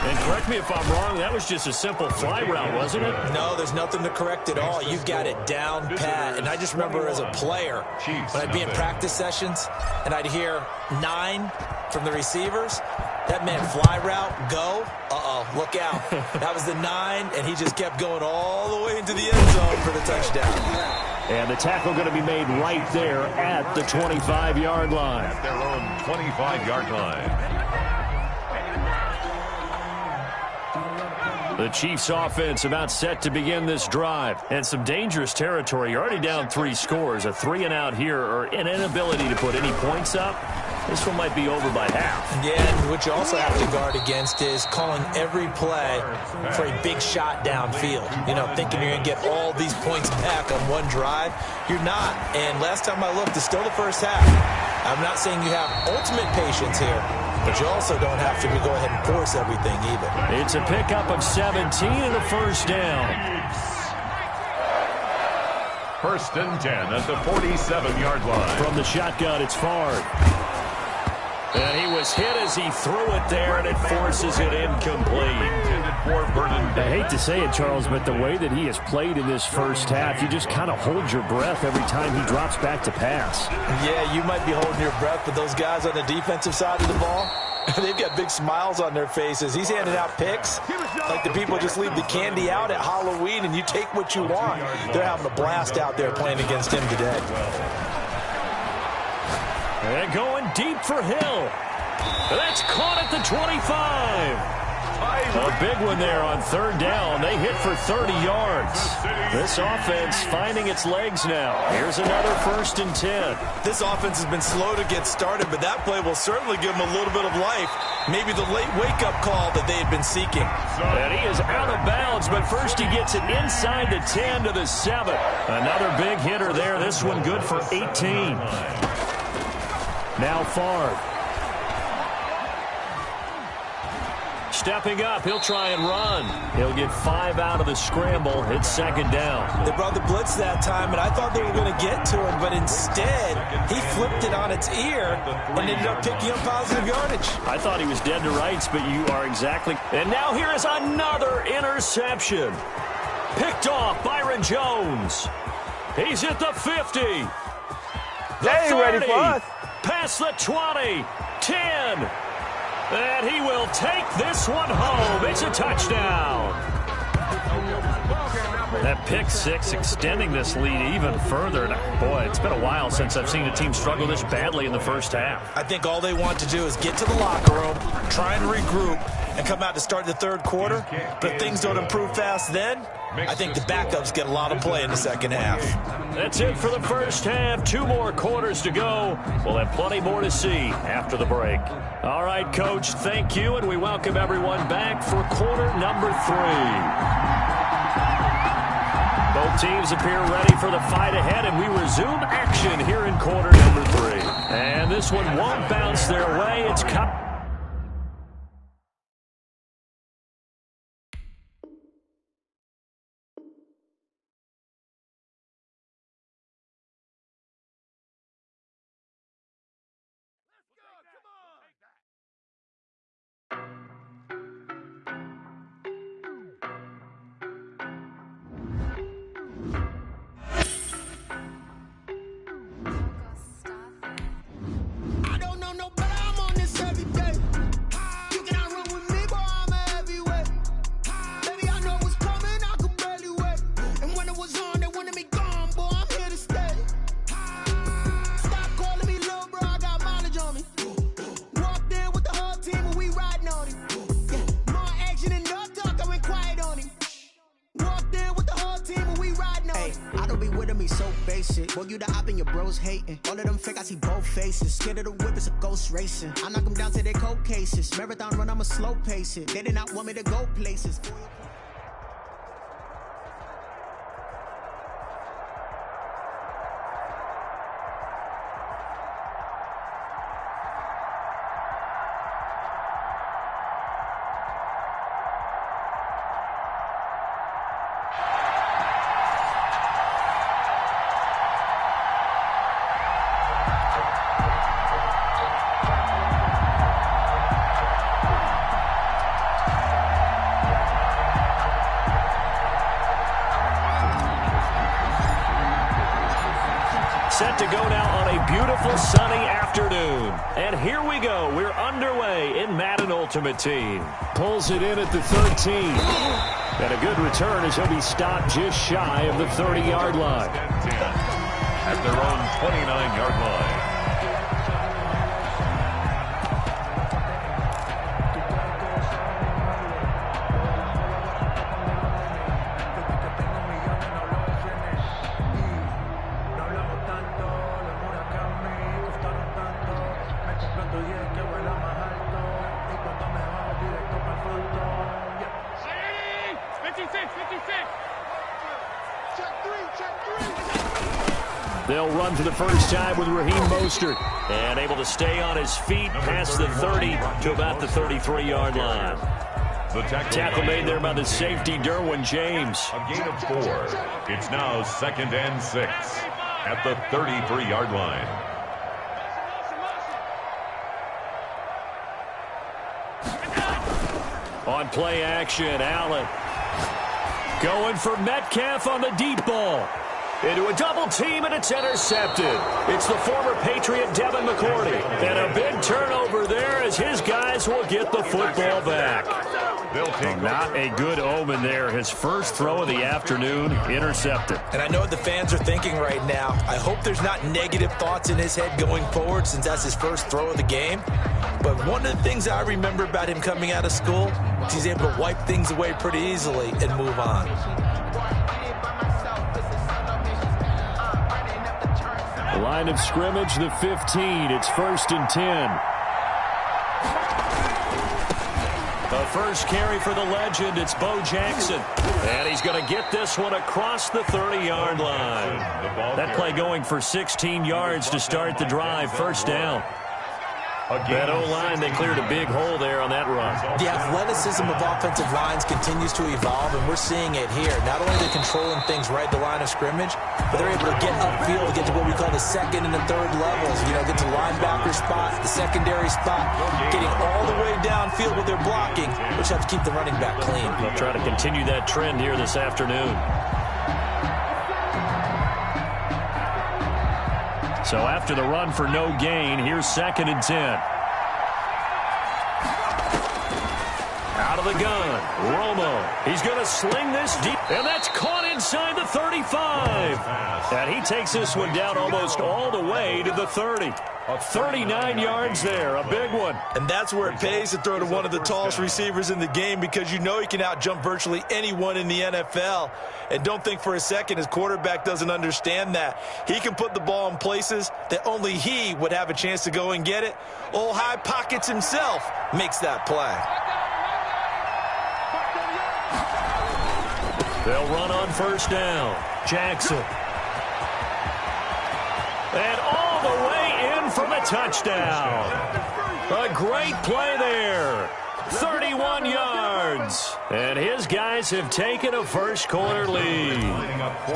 And correct me if I'm wrong, that was just a simple fly route, wasn't it? No, there's nothing to correct at all. You've got it down pat. And I just remember as a player, when I'd be in practice sessions and I'd hear 9 from the receivers, that meant fly route, go, look out. That was the 9, and he just kept going all the way into the end zone for the touchdown. And the tackle going to be made right there at the 25-yard line. At their own 25-yard line. The Chiefs offense about set to begin this drive. And some dangerous territory. You're already down 3 scores. A 3-and-out here or an inability to put any points up. This one might be over by half. Yeah, and what you also have to guard against is calling every play for a big shot downfield. You know, thinking you're going to get all these points back on one drive. You're not. And last time I looked, it's still the first half. I'm not saying you have ultimate patience here, but you also don't have to go ahead and force everything either. It's a pickup of 17 and a first down. First and 10 at the 47-yard line. From the shotgun, it's Favre. And he was hit as he threw it there, and it forces it incomplete. I hate to say it, Charles, but the way that he has played in this first half, you just kind of hold your breath every time he drops back to pass. Yeah, you might be holding your breath, but those guys on the defensive side of the ball, they've got big smiles on their faces. He's handing out picks like the people just leave the candy out at Halloween and you take what you want. They're having a blast out there playing against him today. And going deep for Hill. That's caught at the 25. A big one there on third down. They hit for 30 yards. This offense finding its legs now. Here's another first and 10. This offense has been slow to get started, but that play will certainly give them a little bit of life. Maybe the late wake-up call that they had been seeking. And he is out of bounds, but first he gets it inside the 10 to the 7. Another big hitter there. This one good for 18. Now Favre. Stepping up, he'll try and run. He'll get 5 out of the scramble. It's second down. They brought the blitz that time, and I thought they were going to get to him, but instead, he flipped it on its ear and ended up picking up positive yardage. I thought he was dead to rights, but you are exactly. And now here is another interception. Picked off Byron Jones. He's at the 50. The 30. Ready for us. Past the 20. 10. And he will take this one home. It's a touchdown. That pick six extending this lead even further. Boy, it's been a while since I've seen a team struggle this badly in the first half. I think all they want to do is get to the locker room, try and regroup, and come out to start the third quarter. But if things don't improve fast then, I think the backups get a lot of play in the second half. That's it for the first half. 2 more quarters to go. We'll have plenty more to see after the break. All right, Coach, thank you, and we welcome everyone back for quarter number 3. Both teams appear ready for the fight ahead, and we resume action here in quarter number 3. And this one won't bounce their way. It's Boy, you the op and your bros hating. All of them fake, I see both faces. Scared of the whip, it's a ghost racing. I knock them down to their cold cases. Marathon run, I'ma slow pace it. They did not want me to go places. go now on a beautiful sunny afternoon. And here we go. We're underway in Madden Ultimate Team. Pulls it in at the 13. And a good return as he'll be stopped just shy of the 30-yard line. At their own 29-yard line. They'll run for the first time with Raheem Mostert. And able to stay on his feet past the 30 to about the 33-yard line. The tackle made there by the safety, Derwin James. A gain of 4. It's now 2nd and 6 at the 33-yard line. On play action, Allen. Going for Metcalf on the deep ball. Into a double team, and it's intercepted. It's the former Patriot Devin McCourty. And a big turnover there as his guys will get the football back. Not a good omen there. His first throw of the afternoon, intercepted. And I know what the fans are thinking right now. I hope there's not negative thoughts in his head going forward since that's his first throw of the game. But one of the things I remember about him coming out of school is he's able to wipe things away pretty easily and move on. Line of scrimmage, the 15. It's 1st and 10. The first carry for the legend, it's Bo Jackson. And he's going to get this one across the 30-yard line. That play going for 16 yards to start the drive. First down. That O-line, they cleared a big hole there on that run. The athleticism of offensive lines continues to evolve, and we're seeing it here. Not only are they controlling things right at the line of scrimmage, but they're able to get upfield to get to what we call the second and the third levels. You know, get to linebacker spot, the secondary spot, getting all the way downfield with their blocking, which helps keep the running back clean. They'll try to continue that trend here this afternoon. So after the run for no gain, here's 2nd and 10. Out of the gun, Romo. He's going to sling this deep, and that's caught inside the 35. And he takes this one down almost all the way to the 30. 39 yards there, a big one. And that's where it pays to throw to one of the tallest receivers in the game, because you know he can outjump virtually anyone in the NFL. And don't think for a second his quarterback doesn't understand that. He can put the ball in places that only he would have a chance to go and get it. Old High Pockets himself makes that play. They'll run on first down. Jackson. And all the way in for the touchdown. A great play there. 31 yards. And his guys have taken a first quarter lead.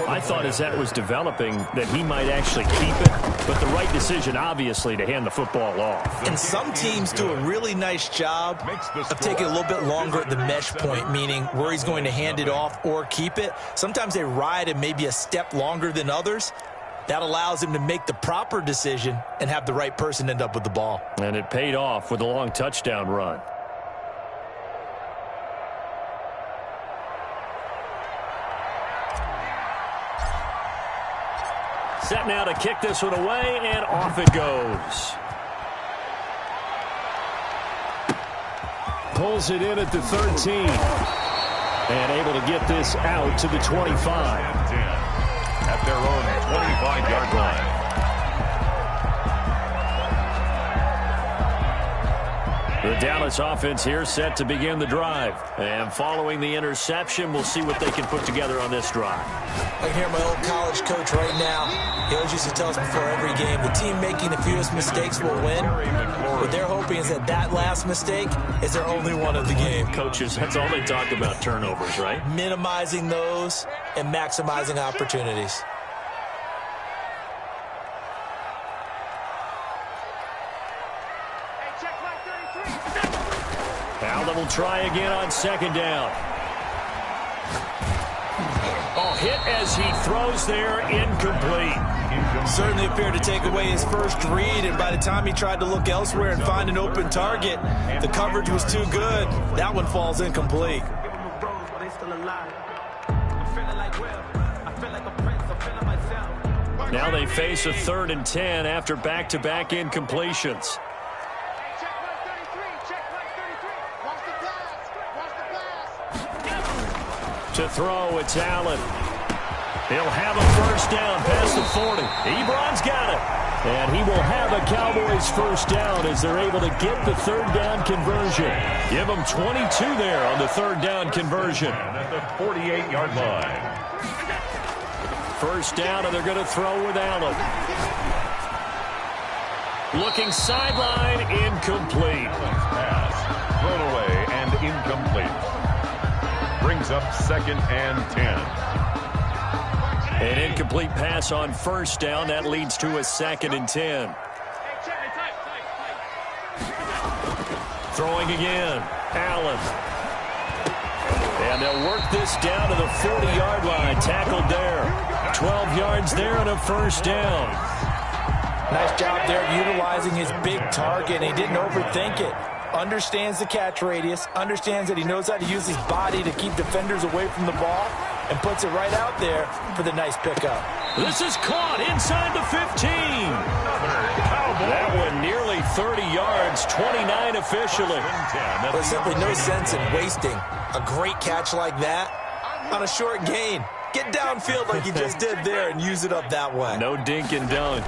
I thought as that was developing that he might actually keep it, but the right decision, obviously, to hand the football off. And some teams do a really nice job of taking a little bit longer at the mesh point, meaning where he's going to hand it off or keep it. Sometimes they ride it maybe a step longer than others. That allows him to make the proper decision and have the right person end up with the ball. And it paid off with a long touchdown run. Set now to kick this one away, and off it goes. Pulls it in at the 13. And able to get this out to the 25. At their own 25-yard line. The Dallas offense here set to begin the drive. And following the interception, we'll see what they can put together on this drive. I can hear my old college coach right now. He always used to tell us before every game, the team making the fewest mistakes will win. What they're hoping is that last mistake is their only one of the game. Coaches, that's all they talk about, turnovers, right? Minimizing those and maximizing opportunities. Allen will try again on second down. Oh, hit as he throws there, incomplete. Certainly appeared to take away his first read, and by the time he tried to look elsewhere and find an open target, the coverage was too good. That one falls incomplete. Now they face a 3rd and 10 after back-to-back incompletions. To throw, it's Allen. He'll have a first down past the 40. Ebron's got it. And he will have a Cowboys first down as they're able to get the 3rd down conversion. Give them 22 there on the 3rd down conversion. At the 48-yard line. First down, and they're going to throw with Allen. Looking sideline, incomplete. Pass, thrown away, and incomplete. Brings up 2nd and 10. An incomplete pass on first down. That leads to a 2nd and 10. Throwing again. Allen. And they'll work this down to the 40-yard line. Tackled there. 12 yards there and a first down. Nice job there utilizing his big target. He didn't overthink it. Understands the catch radius. Understands that he knows how to use his body to keep defenders away from the ball. And puts it right out there for the nice pickup. This is caught inside the 15. That one nearly 30 yards, 29 officially. There's simply no sense in wasting a great catch like that on a short gain. Get downfield like you just did there and use it up that way. No dink and dunk.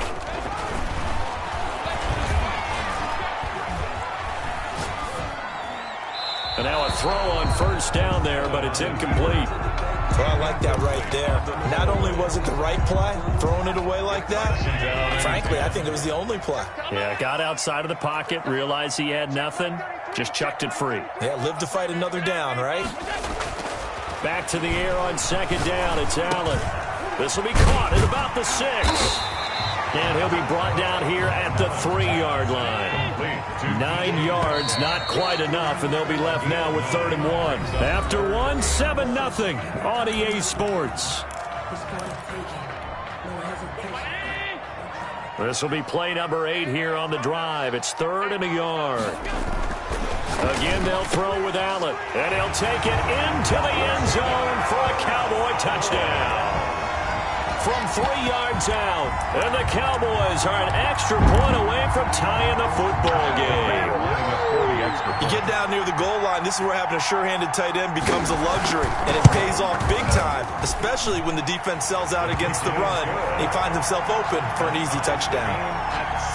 And now a throw on first down there, but it's incomplete. Well, I like that right there. Not only was it the right play, throwing it away like that, frankly, I think it was the only play. Yeah, got outside of the pocket, realized he had nothing, just chucked it free. Yeah, live to fight another down, right? Back to the air on 2nd down, it's Allen. This will be caught at about the 6. And he'll be brought down here at the 3-yard line. 9 yards, not quite enough, and they'll be left now with 3rd and 1. After 1, 7-0 on EA Sports. This will be play number 8 here on the drive. It's 3rd and a yard. Again, they'll throw with Allen, and he'll take it into the end zone for a Cowboy touchdown. From 3 yards out, and the Cowboys are an extra point away from tying the football game. You get down near the goal line, this is where having a sure-handed tight end becomes a luxury, and it pays off big time, especially when the defense sells out against the run. He finds himself open for an easy touchdown.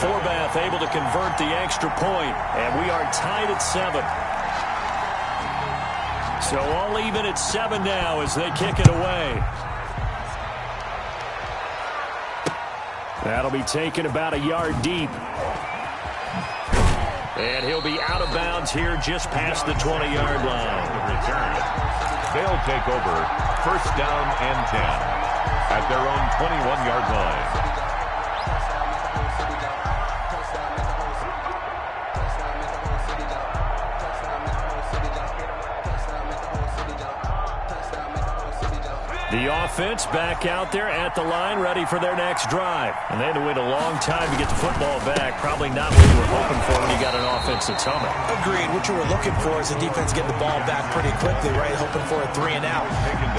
Forbath able to convert the extra point, and we are tied at 7. So all even at 7 now as they kick it away. That'll be taken about a yard deep. And he'll be out of bounds here just past the 20-yard line. They'll take over 1st down and 10 at their own 21-yard line. The offense back out there at the line, ready for their next drive. And they had to wait a long time to get the football back. Probably not what you were hoping for when you got an offense that's humming. Agreed. What you were looking for is the defense getting the ball back pretty quickly, right? Hoping for a 3 and out.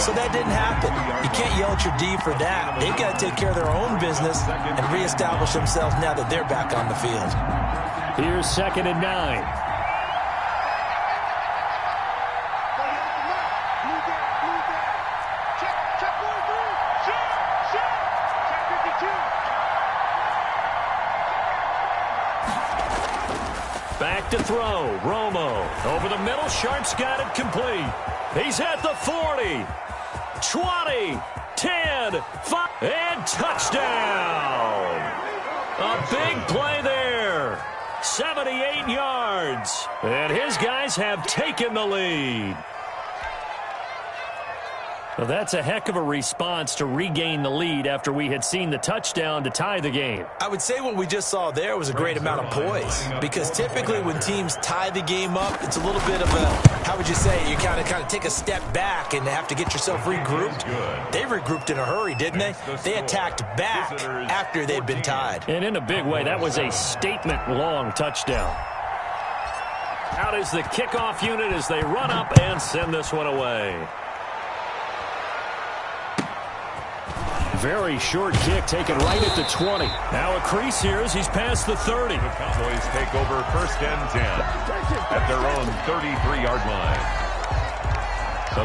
So that didn't happen. You can't yell at your D for that. They've got to take care of their own business and reestablish themselves now that they're back on the field. Here's 2nd and 9. Back to throw. Romo over the middle. Sharp's got it complete. He's at the 40, 20, 10, 5, and touchdown. A big play there. 78 yards. And his guys have taken the lead. Well, that's a heck of a response to regain the lead after we had seen the touchdown to tie the game. I would say what we just saw there was a great amount of poise, because typically when teams tie the game up, it's a little bit of a, how would you say, you kind of take a step back and have to get yourself regrouped. They regrouped in a hurry, didn't they? They attacked back after they'd been tied. And in a big way, that was a statement-long touchdown. Out is the kickoff unit as they run up and send this one away. Very short kick taken right at the 20. Now a crease here as he's past the 30. The Cowboys take over 1st and 10 at their own 33-yard line.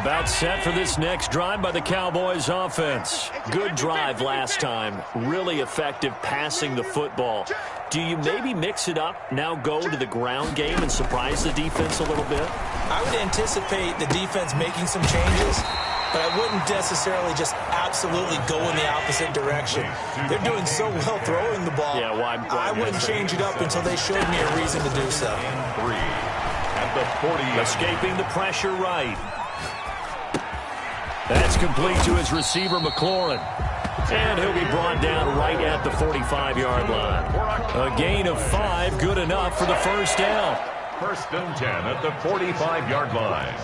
About set for this next drive by the Cowboys offense. Good drive last time. Really effective passing the football. Do you maybe mix it up, now go to the ground game and surprise the defense a little bit? I would anticipate the defense making some changes, but I wouldn't necessarily just absolutely go in the opposite direction. They're doing so well throwing the ball. Yeah, why I wouldn't change it up until they showed me a reason to do so. 3 at the 40. Escaping the pressure right. That's complete to his receiver, McLaurin. And he'll be brought down right at the 45-yard line. A gain of 5, good enough for the first down. 1st and 10 at the 45-yard line.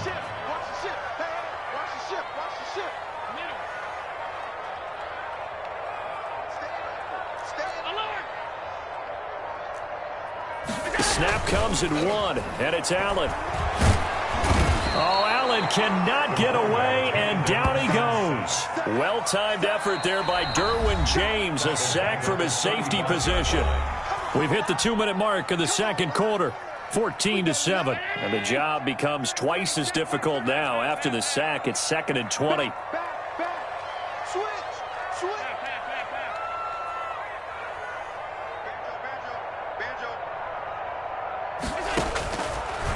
Snap comes at 1, and it's Allen. Oh, Allen cannot get away, and down he goes. Well-timed effort there by Derwin James, a sack from his safety position. We've hit the 2-minute mark of the second quarter, 14-7. And the job becomes twice as difficult now. After the sack, it's 2nd and 20.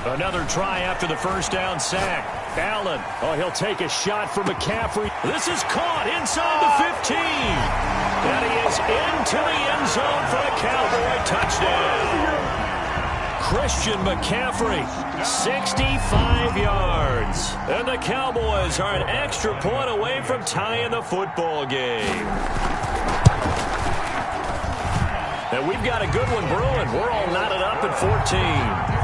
Another try after the first down sack. Allen, he'll take a shot for McCaffrey. This is caught inside the 15. And he is into the end zone for a Cowboy touchdown. Christian McCaffrey, 65 yards. And the Cowboys are an extra point away from tying the football game. And we've got a good one brewing. We're all knotted up at 14.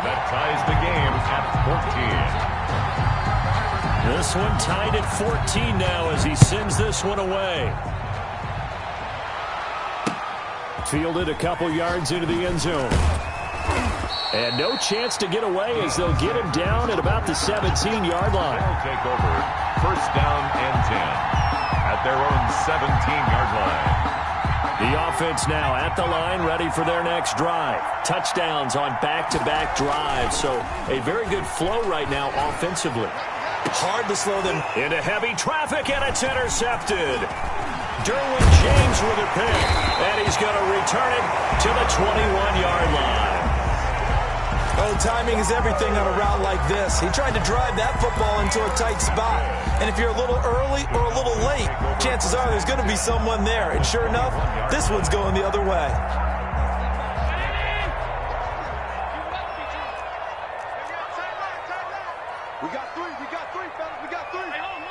That ties the game at 14. This one tied at 14 now as he sends this one away. Fielded a couple yards into the end zone. And no chance to get away as they'll get him down at about the 17-yard line. They'll take over 1st down and 10 at their own 17-yard line. The offense now at the line, ready for their next drive. Touchdowns on back-to-back drives, so a very good flow right now offensively. Hard to slow them. Into heavy traffic, and it's intercepted. Derwin James with a pick, and he's going to return it to the 21-yard line. Oh, timing is everything on a route like this. He tried to drive that football into a tight spot. And if you're a little early or a little late, chances are there's going to be someone there. And sure enough, this one's going the other way. We got three, fellas. We got three. Hey, hold.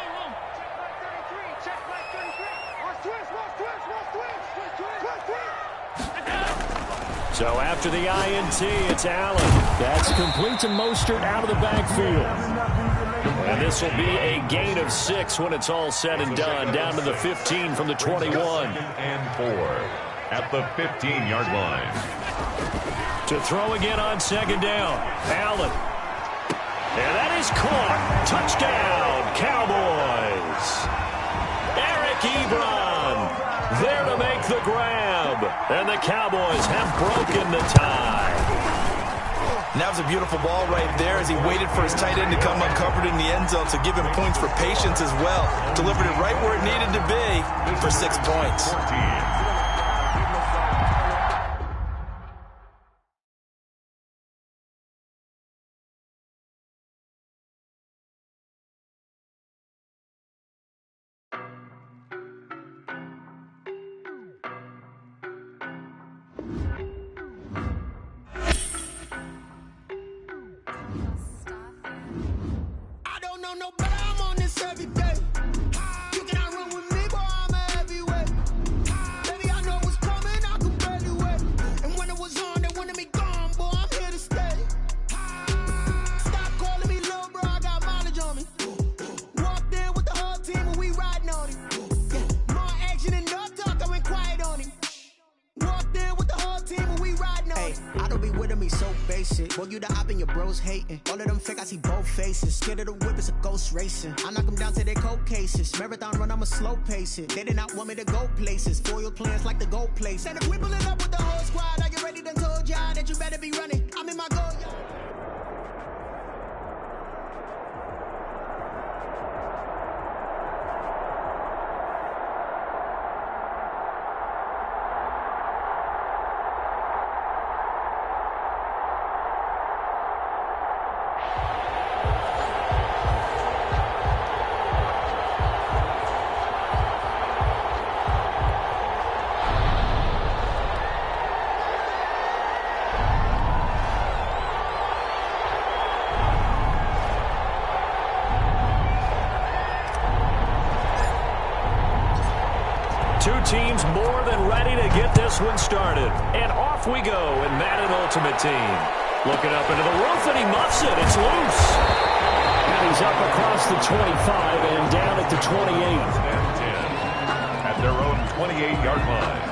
Check flag 33. Watch twist. So after the INT, it's Allen. That's complete to Mostert out of the backfield. And this will be a gain of 6 when it's all said and done. Down to the 15 from the 21. And 4 at the 15-yard line. To throw again on 2nd down. Allen. And that is caught. Touchdown, Cowboys. Eric Ebron there to make the grab. And the Cowboys have broken the tie. And that was a beautiful ball right there as he waited for his tight end to come uncovered in the end zone, so give him points for patience as well. Delivered it right where it needed to be for 6 points. 14. No better, I'm on this every day. be with me so basic. Boy, you the op and your bros hating. All of them fake, I see both faces. Scared of the whip, it's a ghost racing. I knock them down to their cold cases. Marathon run, I'ma slow pace it. They did not want me to go places. Foil plans like the go place. And if we pulling up with the whole squad, are you ready? Done told y'all that you better be running. I'm in my goal, y'all. Two teams more than ready to get this one started. And off we go in Madden Ultimate Team. Looking up into the roof, and he muffs it. It's loose. And he's up across the 25 and down at the 28. And 10 at their own 28-yard line.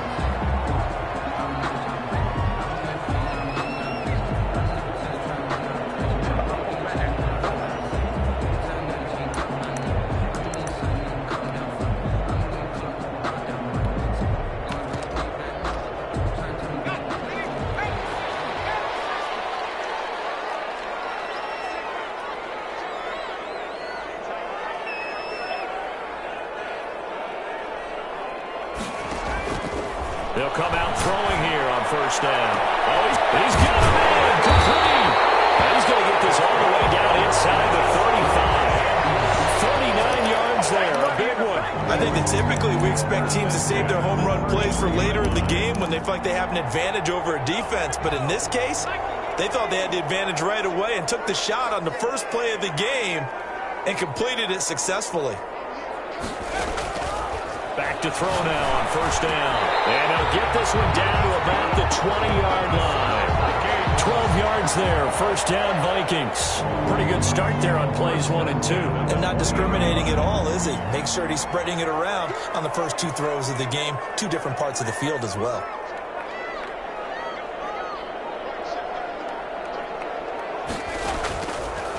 They'll come out throwing here on first down. Oh, he's got a man complete. And he's going to get this all the way down inside the 35. 39 yards there, a big one. I think that typically we expect teams to save their home run plays for later in the game when they feel like they have an advantage over a defense. But in this case, they thought they had the advantage right away and took the shot on the first play of the game and completed it successfully. Back to throw now on first down. And they'll get this one down to about the 20-yard line. 12 yards there, first down Vikings. Pretty good start there on plays 1 and 2. And not discriminating at all, is he? Make sure he's spreading it around on the first 2 throws of the game. 2 different parts of the field as well.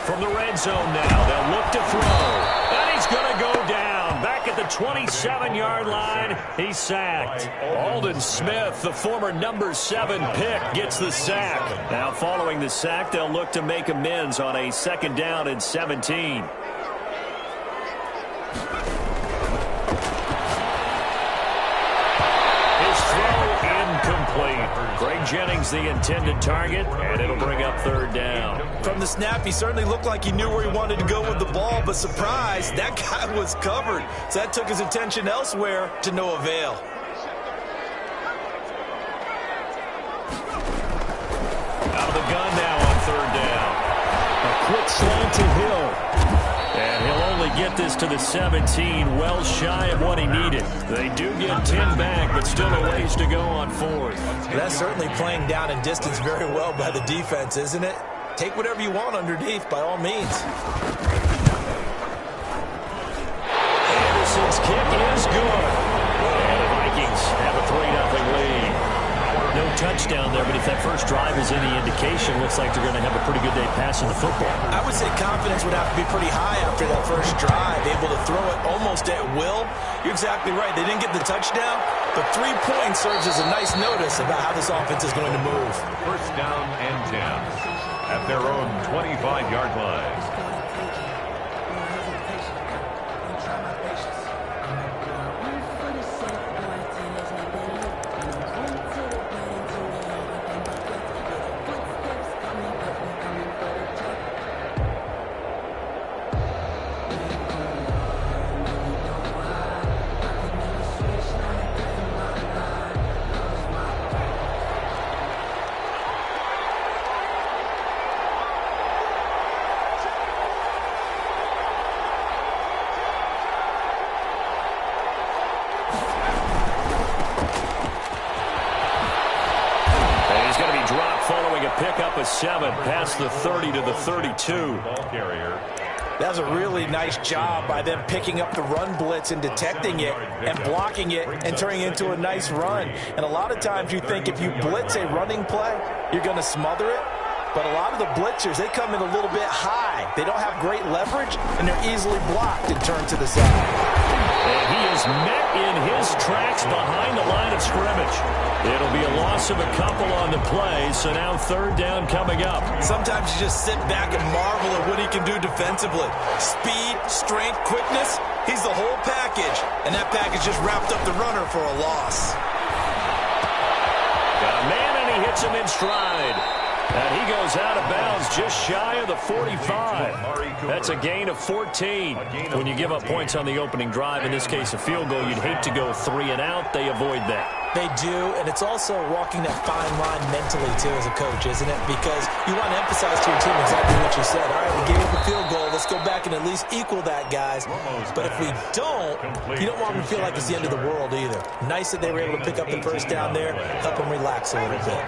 From the red zone now, they'll look to throw. And he's going to go down. Back at the 27-yard line, he's sacked. Aldon Smith, the former number 7 pick, gets the sack. Now following the sack, they'll look to make amends on a second down and 17. Greg Jennings the intended target, and it'll bring up third down. From the snap, he certainly looked like he knew where he wanted to go with the ball, but surprise, that guy was covered. So that took his attention elsewhere to no avail. Out of the gun now on third down. A quick slant to Hill. And he'll only get this to the 17, well shy of what he needed. They do get 10 back, but still a ways to go on fourth. That's certainly playing down in distance very well by the defense, isn't it? Take whatever you want underneath, by all means. Anderson's kick is good. And the Vikings have a 3-0 lead. No touchdown there, but if that first drive is any indication, looks like they're going to have a pretty good day passing the football. I would say confidence would have to be pretty high after that first drive, able to throw it almost at will. You're exactly right. They didn't get the touchdown, but 3 points serves as a nice notice about how this offense is going to move. First down and 10 at their own 25-yard line. Following a pickup of 7 past the 30 to the 32. Ball carrier. That was a really nice job by them picking up the run blitz and detecting it and blocking it and turning it into a nice run. And a lot of times you think if you blitz a running play, you're going to smother it. But a lot of the blitzers, they come in a little bit high. They don't have great leverage, and they're easily blocked and turned to the side. And he is met in his tracks behind the line of scrimmage. It'll be a loss of a couple on the play, so now third down coming up. Sometimes you just sit back and marvel at what he can do defensively. Speed, strength, quickness, he's the whole package. And that package just wrapped up the runner for a loss. Got a man, and he hits him in stride. And he goes out of bounds just shy of the 45. That's a gain of 14. When you give up points on the opening drive, in this case a field goal, you'd hate to go 3 and out. They avoid that. They do, and it's also walking that fine line mentally, too, as a coach, isn't it? Because you want to emphasize to your team exactly what you said. All right, we gave up a field goal. Let's go back and at least equal that, guys. But if we don't, you don't want them to feel like it's the end of the world either. Nice that they were able to pick up the first down there, help them relax a little bit.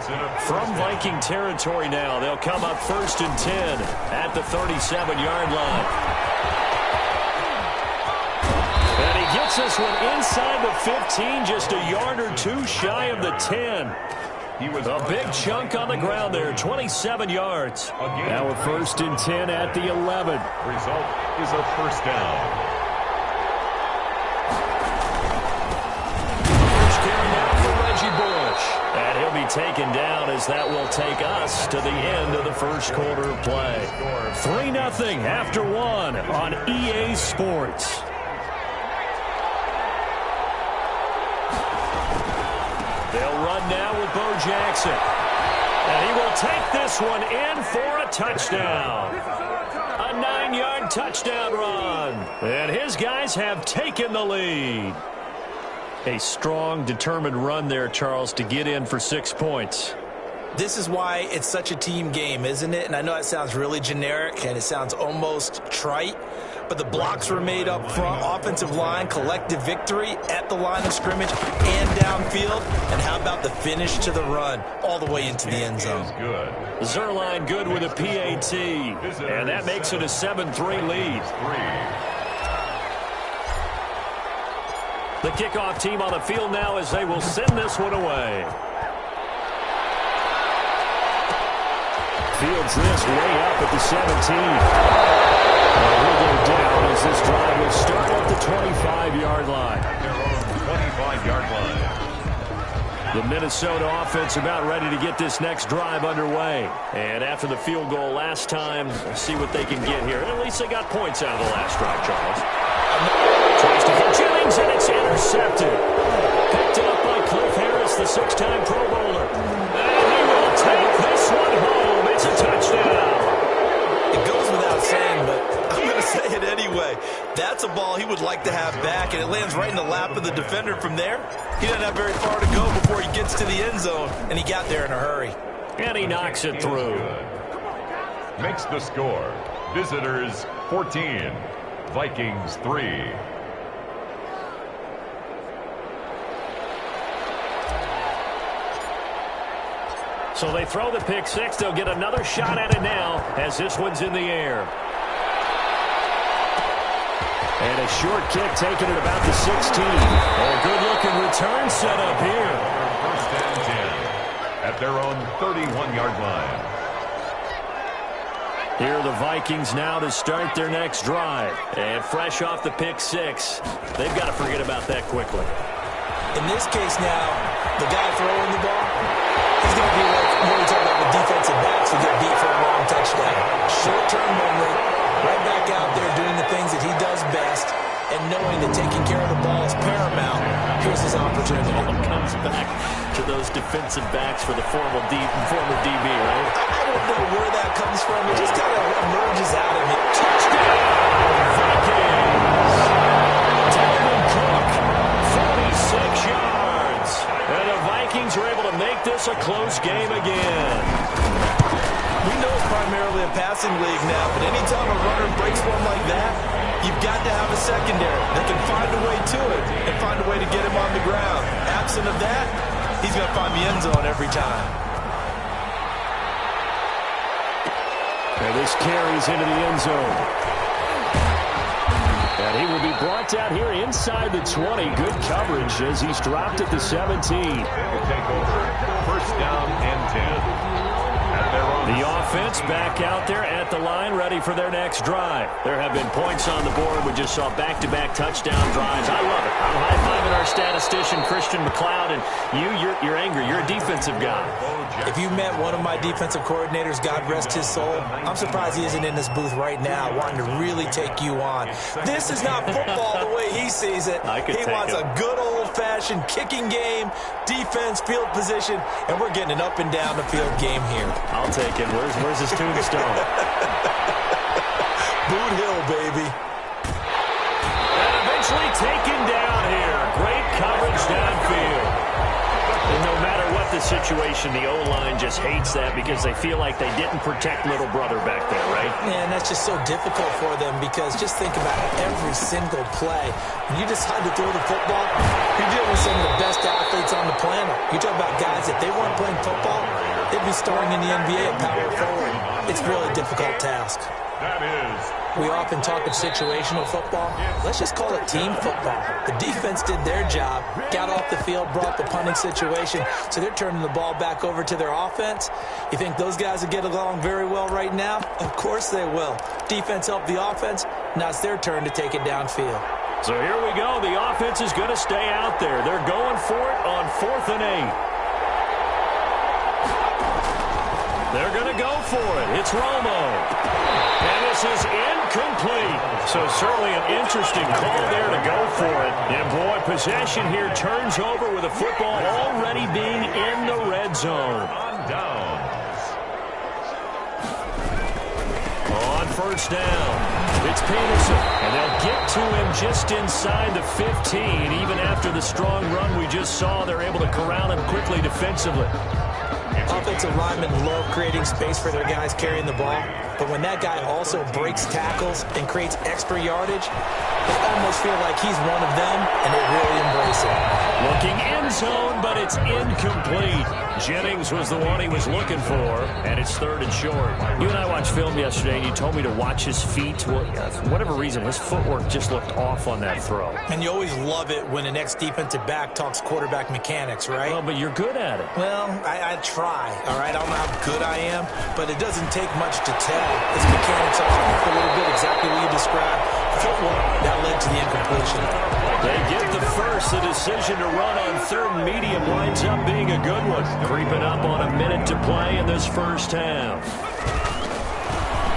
From Viking territory now, they'll come up 1st and 10 at the 37-yard line. And he gets this one inside the 15, just a yard or two shy of the 10. A big chunk on the ground there, 27 yards. Now a 1st and 10 at the 11. Result is a first down. First carry now for Reggie Bush. And he'll be taken down as that will take us to the end of the first quarter of play. 3-0 after 1 on EA Sports. They'll run now with Bo Jackson. And he will take this one in for a touchdown. A 9-yard touchdown run. And his guys have taken the lead. A strong, determined run there, Charles, to get in for 6 points. This is why it's such a team game, isn't it? And I know it sounds really generic and it sounds almost trite, but the blocks were made up front, offensive line, collective victory at the line of scrimmage and downfield. And how about the finish to the run all the way into the end zone? Zuerlein good with a PAT, and that makes it a 7-3 lead. The kickoff team on the field now as they will send this one away. Fields this way up at the 17. He'll go down as this drive will start at the 25-yard line. Their own 25-yard line. The Minnesota offense about ready to get this next drive underway. And after the field goal last time, we'll see what they can get here. At least they got points out of the last drive, Charles. Tries to hit Jennings, and it's intercepted. Picked up by Cliff Harris, the 6-time Pro Bowler. And he will take this one home. It's a touchdown. It goes without saying, but I'm going to say it anyway. That's a ball he would like to have back, and it lands right in the lap of the defender from there. He doesn't have very far to go before he gets to the end zone, and he got there in a hurry. And he knocks it through. Makes the score. Visitors 14, Vikings 3. So they throw the pick six. They'll get another shot at it now as this one's in the air. And a short kick taken at about the 16. A good-looking return set up here. First and 10 at their own 31-yard line. Here are the Vikings now to start their next drive. And fresh off the pick six, they've got to forget about that quickly. In this case now, the guy throwing the ball, he's going to be like when we talk about the defensive backs who get beat for a long touchdown. Short-term memory, right back out there doing the things that he does best, and knowing that taking care of the ball is paramount. Here's his opportunity. Ball comes back to those defensive backs for the former DB, right? I don't know where that comes from. It just kind of emerges out of it. Touchdown, Vikings! Dalvin Cook, 46 yards. And the Vikings are able to make this a close game again. We know it's primarily a passing league now, but anytime a runner breaks one like that, you've got to have a secondary that can find a way to it and find a way to get him on the ground. Absent of that, he's going to find the end zone every time. And this carries into the end zone. And he will be brought down here inside the 20. Good coverage as he's dropped at the 17. They'll take over. First down and 10. The offense back out there at the line, ready for their next drive. There have been points on the board. We just saw back-to-back touchdown drives. I love it. I'm high-fiving our statistician, Christian McLeod, and you're angry. You're a defensive guy. If you met one of my defensive coordinators, God rest his soul, I'm surprised he isn't in this booth right now wanting to really take you on. This is not football the way he sees it. He wants a good old-fashioned kicking game, defense, field position, and we're getting an up-and-down the field game here. I'll take it. Where's his tombstone? Boot Hill, baby. And eventually taken down here. Great coverage downfield. And no matter what the situation, the O-line just hates that because they feel like they didn't protect little brother back there, right? Man, that's just so difficult for them because just think about every single play. When you decide to throw the football, you're dealing with some of the best athletes on the planet. You talk about guys, if they weren't playing football, they'd be starring in the NBA at power forward. It's really a difficult task. We often talk of situational football. Let's just call it team football. The defense did their job, got off the field, brought the punting situation, so they're turning the ball back over to their offense. You think those guys will get along very well right now? Of course they will. Defense helped the offense. Now it's their turn to take it downfield. So here we go. The offense is going to stay out there. They're going for it on 4th and 8. They're going to go for it. It's Romo. And this is incomplete. So certainly an interesting call there to go for it. And boy, possession here turns over with the football already being in the red zone. On downs. On first down, it's Peterson. And they'll get to him just inside the 15. Even after the strong run we just saw, they're able to corral him quickly defensively. Offensive linemen love creating space for their guys carrying the ball, but when that guy also breaks tackles and creates extra yardage, they almost feel like he's one of them, and they really embrace it. Looking end zone, but it's incomplete. Jennings was the one he was looking for, and it's 3rd and short. You and I watched film yesterday, and you told me to watch his feet. Well, for whatever reason, his footwork just looked off on that throw. And you always love it when an ex-defensive back talks quarterback mechanics, right? Well, but you're good at it. Well, I try, all right? I don't know how good I am, but it doesn't take much to tell. His mechanics are off a little bit, exactly what you described. Footwork, that led to the incompletion. They get the first. The decision to run on 3rd and medium winds up being a good one. Creeping up on a minute to play in this first half.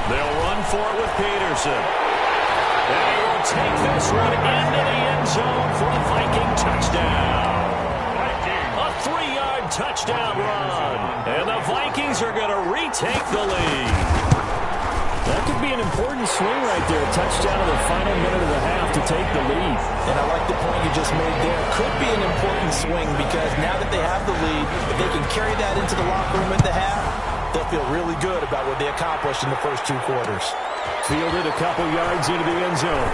They'll run for it with Peterson. And he will take this one into the end zone for a Viking touchdown. A 3-yard touchdown run. And the Vikings are going to retake the lead. That could be an important swing right there. A touchdown in the final minute of the half to take the lead. And I like the point you just made there. Could be an important swing because now that they have the lead, if they can carry that into the locker room at the half, they'll feel really good about what they accomplished in the first 2 quarters. Fielded a couple yards into the end zone.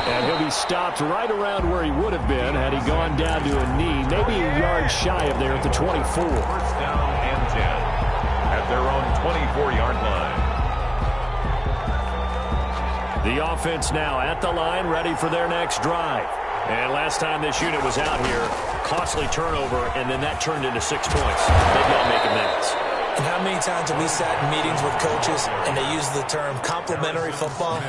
And he'll be stopped right around where he would have been had he gone down to a knee, maybe a yard shy of there at the 24. First down and 10. At their own 24-yard line. The offense now at the line, ready for their next drive. And last time this unit was out here, costly turnover, and then that turned into 6 points. Maybe I'll make amends. And how many times have we sat in meetings with coaches and they use the term complementary football?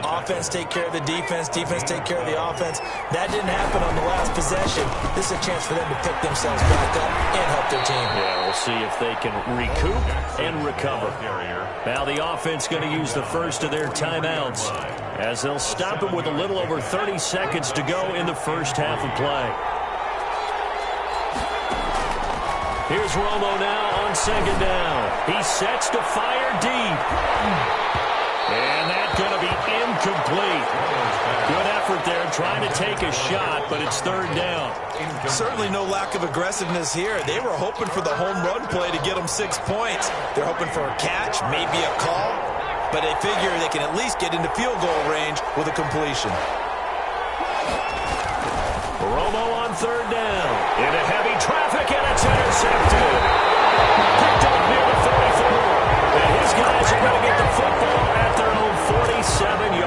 Offense take care of the defense, defense take care of the offense. That didn't happen on the last possession. This is a chance for them to pick themselves back up and help their team. Yeah, we'll see if they can recoup and recover. Now the offense going to use the first of their timeouts as they'll stop it with a little over 30 seconds to go in the first half of play. Here's Romo now on 2nd down. He sets to fire deep. And that's going to be incomplete. Good effort there trying to take a shot, but it's 3rd down. Certainly no lack of aggressiveness here. They were hoping for the home run play to get them 6 points. They're hoping for a catch, maybe a call, but they figure they can at least get into field goal range with a completion. Romo on 3rd down. Into heavy traffic, and it's intercepted. Picked up near the 34. And his guys are going to get the football at their own 47 yards.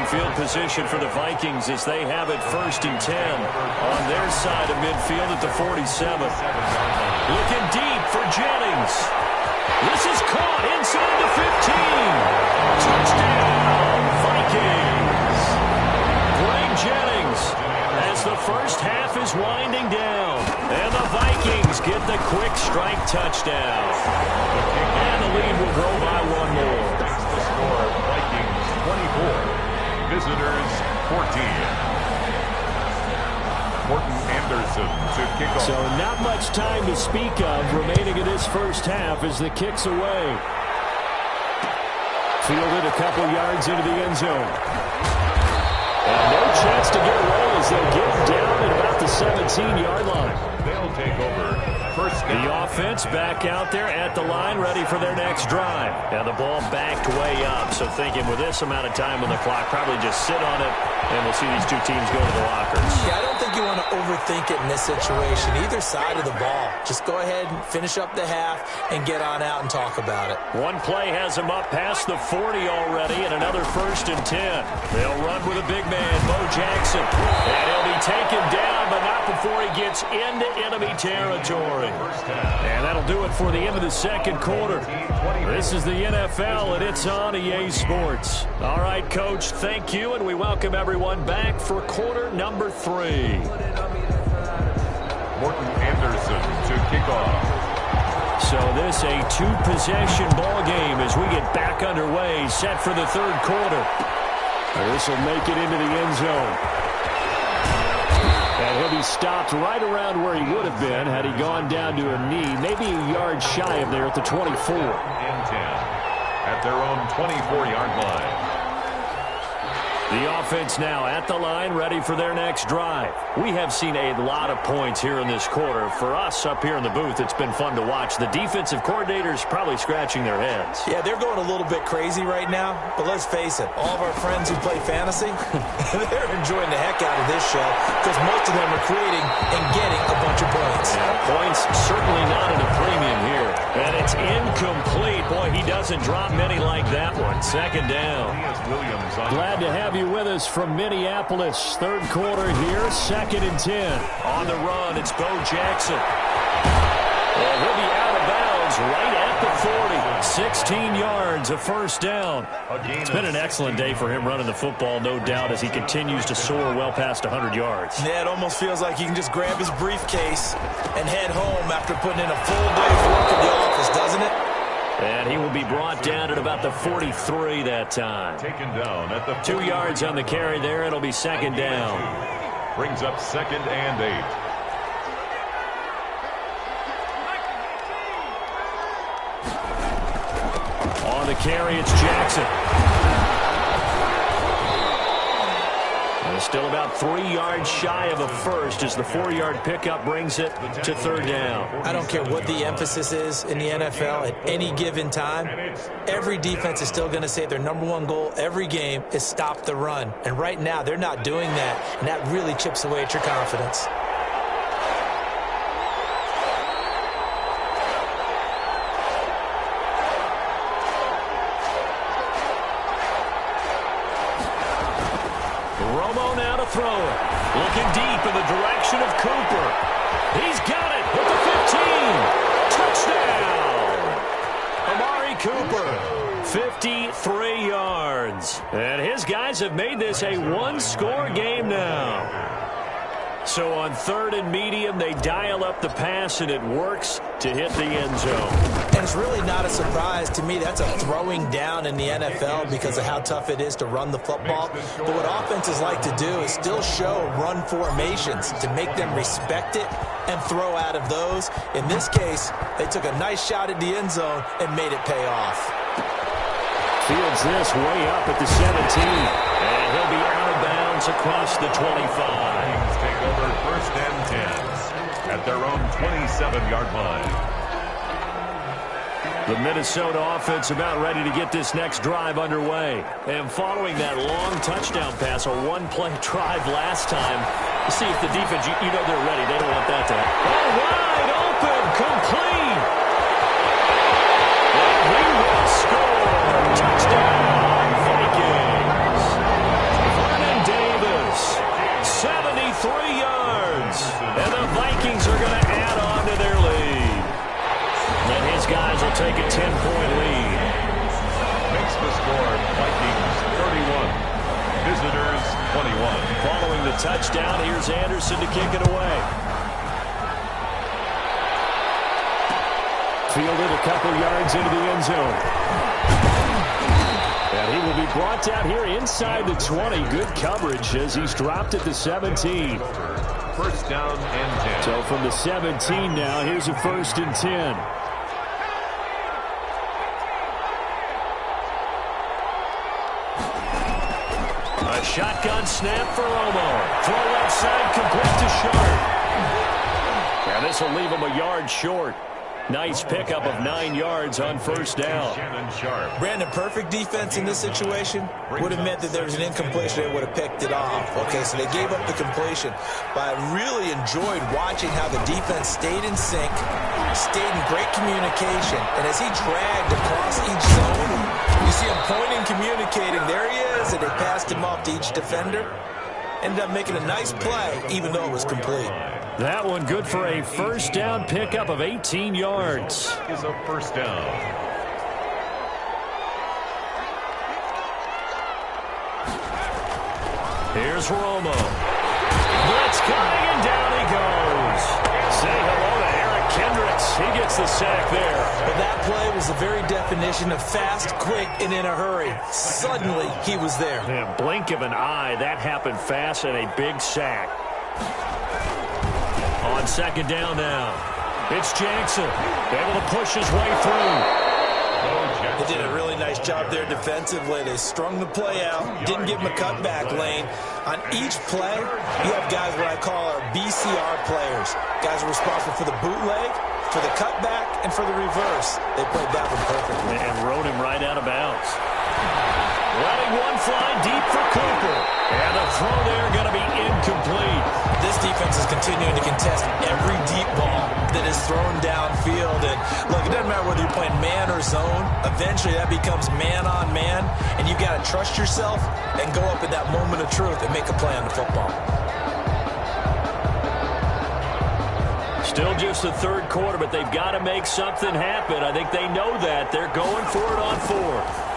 field position for the Vikings as they have it 1st and 10 on their side of midfield at the 47. Looking deep for Jennings. This is caught inside the 15. Touchdown, Vikings. Greg Jennings as the first half is winding down. And the Vikings get the quick strike touchdown. And the lead will grow by one more. The score, Vikings 24, visitors 14. Morton Anderson to kick off. So not much time to speak of remaining in this first half as the kick's away. Fielded a couple yards into the end zone. And no chance to get away as they'll get down at about the 17-yard line. They'll take over. First down. The offense back out there at the line, ready for their next drive. And the ball backed way up, so thinking with this amount of time on the clock, probably just sit on it, and we'll see these two teams go to the lockers. Yeah, I don't think you want to overthink it in this situation. Either side of the ball. Just go ahead and finish up the half and get on out and talk about it. One play has them up past the 40 already, and another 1st and 10. They'll run with a big man, Bo Jackson. And he'll be taken down, but not before he gets into enemy territory. And that'll do it for the end of the second quarter. This is the NFL, and it's on EA Sports. All right, Coach, thank you, and we welcome everyone back for quarter number 3. Morton Anderson to kick off. So this a 2-possession ball game as we get back underway, set for the third quarter. This will make it into the end zone. And he'll be stopped right around where he would have been had he gone down to a knee, maybe a yard shy of there at the 24. And 10 at their own 24-yard line. The offense now at the line, ready for their next drive. We have seen a lot of points here in this quarter. For us up here in the booth, it's been fun to watch. The defensive coordinators probably scratching their heads. Yeah, they're going a little bit crazy right now, but let's face it, all of our friends who play fantasy, they're enjoying the heck out of this show because most of them are creating and getting a bunch of points. Yeah, points certainly not at a premium here. And it's incomplete. Boy, he doesn't drop many like that one. Second down. Glad to have you with us from Minneapolis. Third quarter here, 2nd and 10. On the run, it's Bo Jackson. And he'll be out of bounds right at the 40. 16 yards, a first down. It's been an excellent day for him running the football, no doubt, as he continues to soar well past 100 yards. Yeah, it almost feels like he can just grab his briefcase and head home after putting in a full day's work at the office, doesn't it? And he will be brought down at about the 43 that time. Taken down at the 2 yards on the carry there. It'll be second down. Brings up 2nd and 8. On the carry, it's Jackson. And still about 3 yards shy of a first as the 4-yard pickup brings it to third down. I don't care what the emphasis is in the NFL at any given time. Every defense is still going to say their number one goal every game is stop the run. And right now, they're not doing that, and that really chips away at your confidence. Throw it. Looking deep in the direction of Cooper. He's got it at the 15. Touchdown. Amari Cooper. 53 yards. And his guys have made this a one-score game now. So on 3rd and medium, they dial up the pass, and it works to hit the end zone. And it's really not a surprise to me. That's a throwing down in the NFL because of how tough it is to run the football. But what offenses like to do is still show run formations to make them respect it and throw out of those. In this case, they took a nice shot at the end zone and made it pay off. Fields this way up at the 17. And he'll be out of bounds across the 25. Take over 1st and 10 at their own 27-yard line. The Minnesota offense about ready to get this next drive underway. And following that long touchdown pass, a one-play drive last time, to see if the defense, you know they're ready. They don't want that to happen. Oh, wide open, complete. And he will score. Touchdown, Vikings. Vikings are going to add on to their lead. And his guys will take a 10-point lead. Makes the score Vikings 31, visitors 21. Following the touchdown, here's Anderson to kick it away. Fielded a couple yards into the end zone. And he will be brought down here inside the 20. Good coverage as he's dropped at the 17. First down and 10. So from the 17 now, here's a 1st and 10. A shotgun snap for Romo. Throw left side, complete to Sharp. And this will leave him a yard short. Nice pickup of 9 yards on 1st down. Brandon, perfect defense in this situation would have meant that there was an incompletion. They would have picked it off. Okay, so they gave up the completion. But I really enjoyed watching how the defense stayed in sync, stayed in great communication. And as he dragged across each zone, you see him pointing, communicating. There he is, and they passed him off to each defender. Ended up making a nice play, even though it was complete. That one good for a 1st down pickup of 18 yards. Is a 1st down. Here's Romo. Blitz coming, and down he goes. Say hello to Eric Kendricks. He gets the sack there. But that play was the very definition of fast, quick, and in a hurry. Suddenly, he was there. Yeah, blink of an eye, that happened fast, and a big sack. On 2nd down now. It's Jackson. Able to push his way through. They did a really nice job there defensively. They strung the play out, didn't give him a cutback lane. On each play, you have guys what I call our BCR players. Guys are responsible for the bootleg, for the cutback, and for the reverse. They played that one perfectly. And rode him right out of bounds. Letting one fly deep for Cooper. And the throw there going to be incomplete. This defense is continuing to contest every deep ball that is thrown downfield. And look, it doesn't matter whether you're playing man or zone. Eventually that becomes man on man. And you've got to trust yourself and go up at that moment of truth and make a play on the football. Still just the 3rd quarter, but they've got to make something happen. I think they know that. They're going for it on 4th.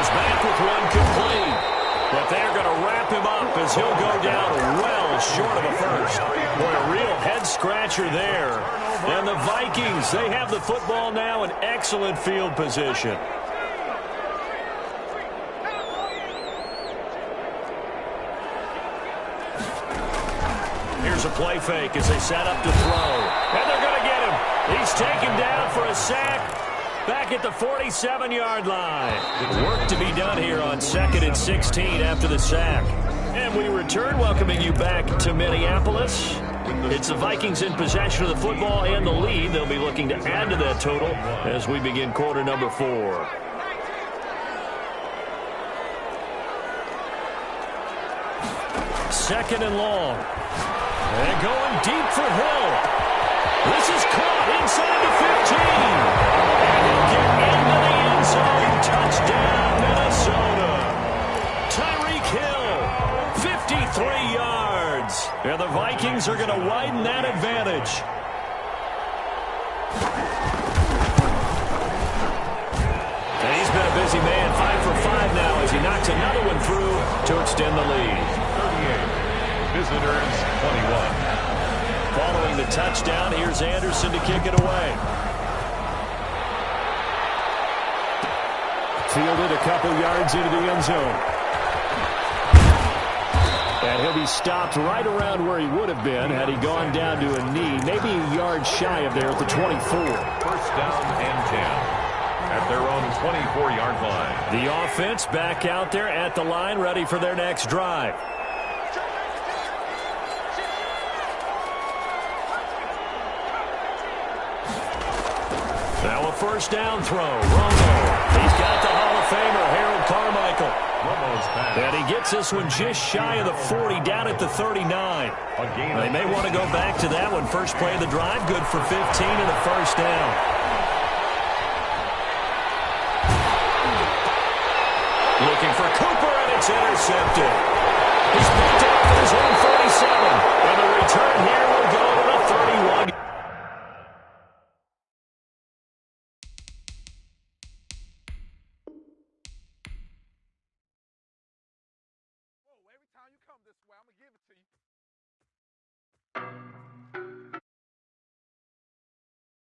Back with one complete. But they're going to wrap him up as he'll go down well short of a 1st. Boy, a real head-scratcher there. And the Vikings, they have the football now in excellent field position. Here's a play fake as they set up to throw. And they're going to get him. He's taken down for a sack. Back at the 47-yard line. Work to be done here on 2nd and 16 after the sack. And we return, welcoming you back to Minneapolis. It's the Vikings in possession of the football and the lead. They'll be looking to add to that total as we begin quarter number 4. Second and long. And going deep for Hill. This is caught inside the 15. And he'll get into the end zone. Touchdown, Minnesota. Tyreek Hill, 53 yards. And the Vikings are going to widen that advantage. And he's been a busy man, 5 for 5 now as he knocks another one through to extend the lead. 38, visitors 21. Following the touchdown, here's Anderson to kick it away. Fielded a couple yards into the end zone. And he'll be stopped right around where he would have been had he gone down to a knee, maybe a yard shy of there at the 24. 1st down and 10 at their own 24-yard line. The offense back out there at the line, ready for their next drive. Now a 1st down throw. Romo. He's got the Hall of Famer, Harold Carmichael. And he gets this one just shy of the 40, down at the 39. They may want to go back to that one. First play of the drive, good for 15 and a 1st down. Looking for Cooper, and it's intercepted. He's picked off his own this way. I'm going to give it to you.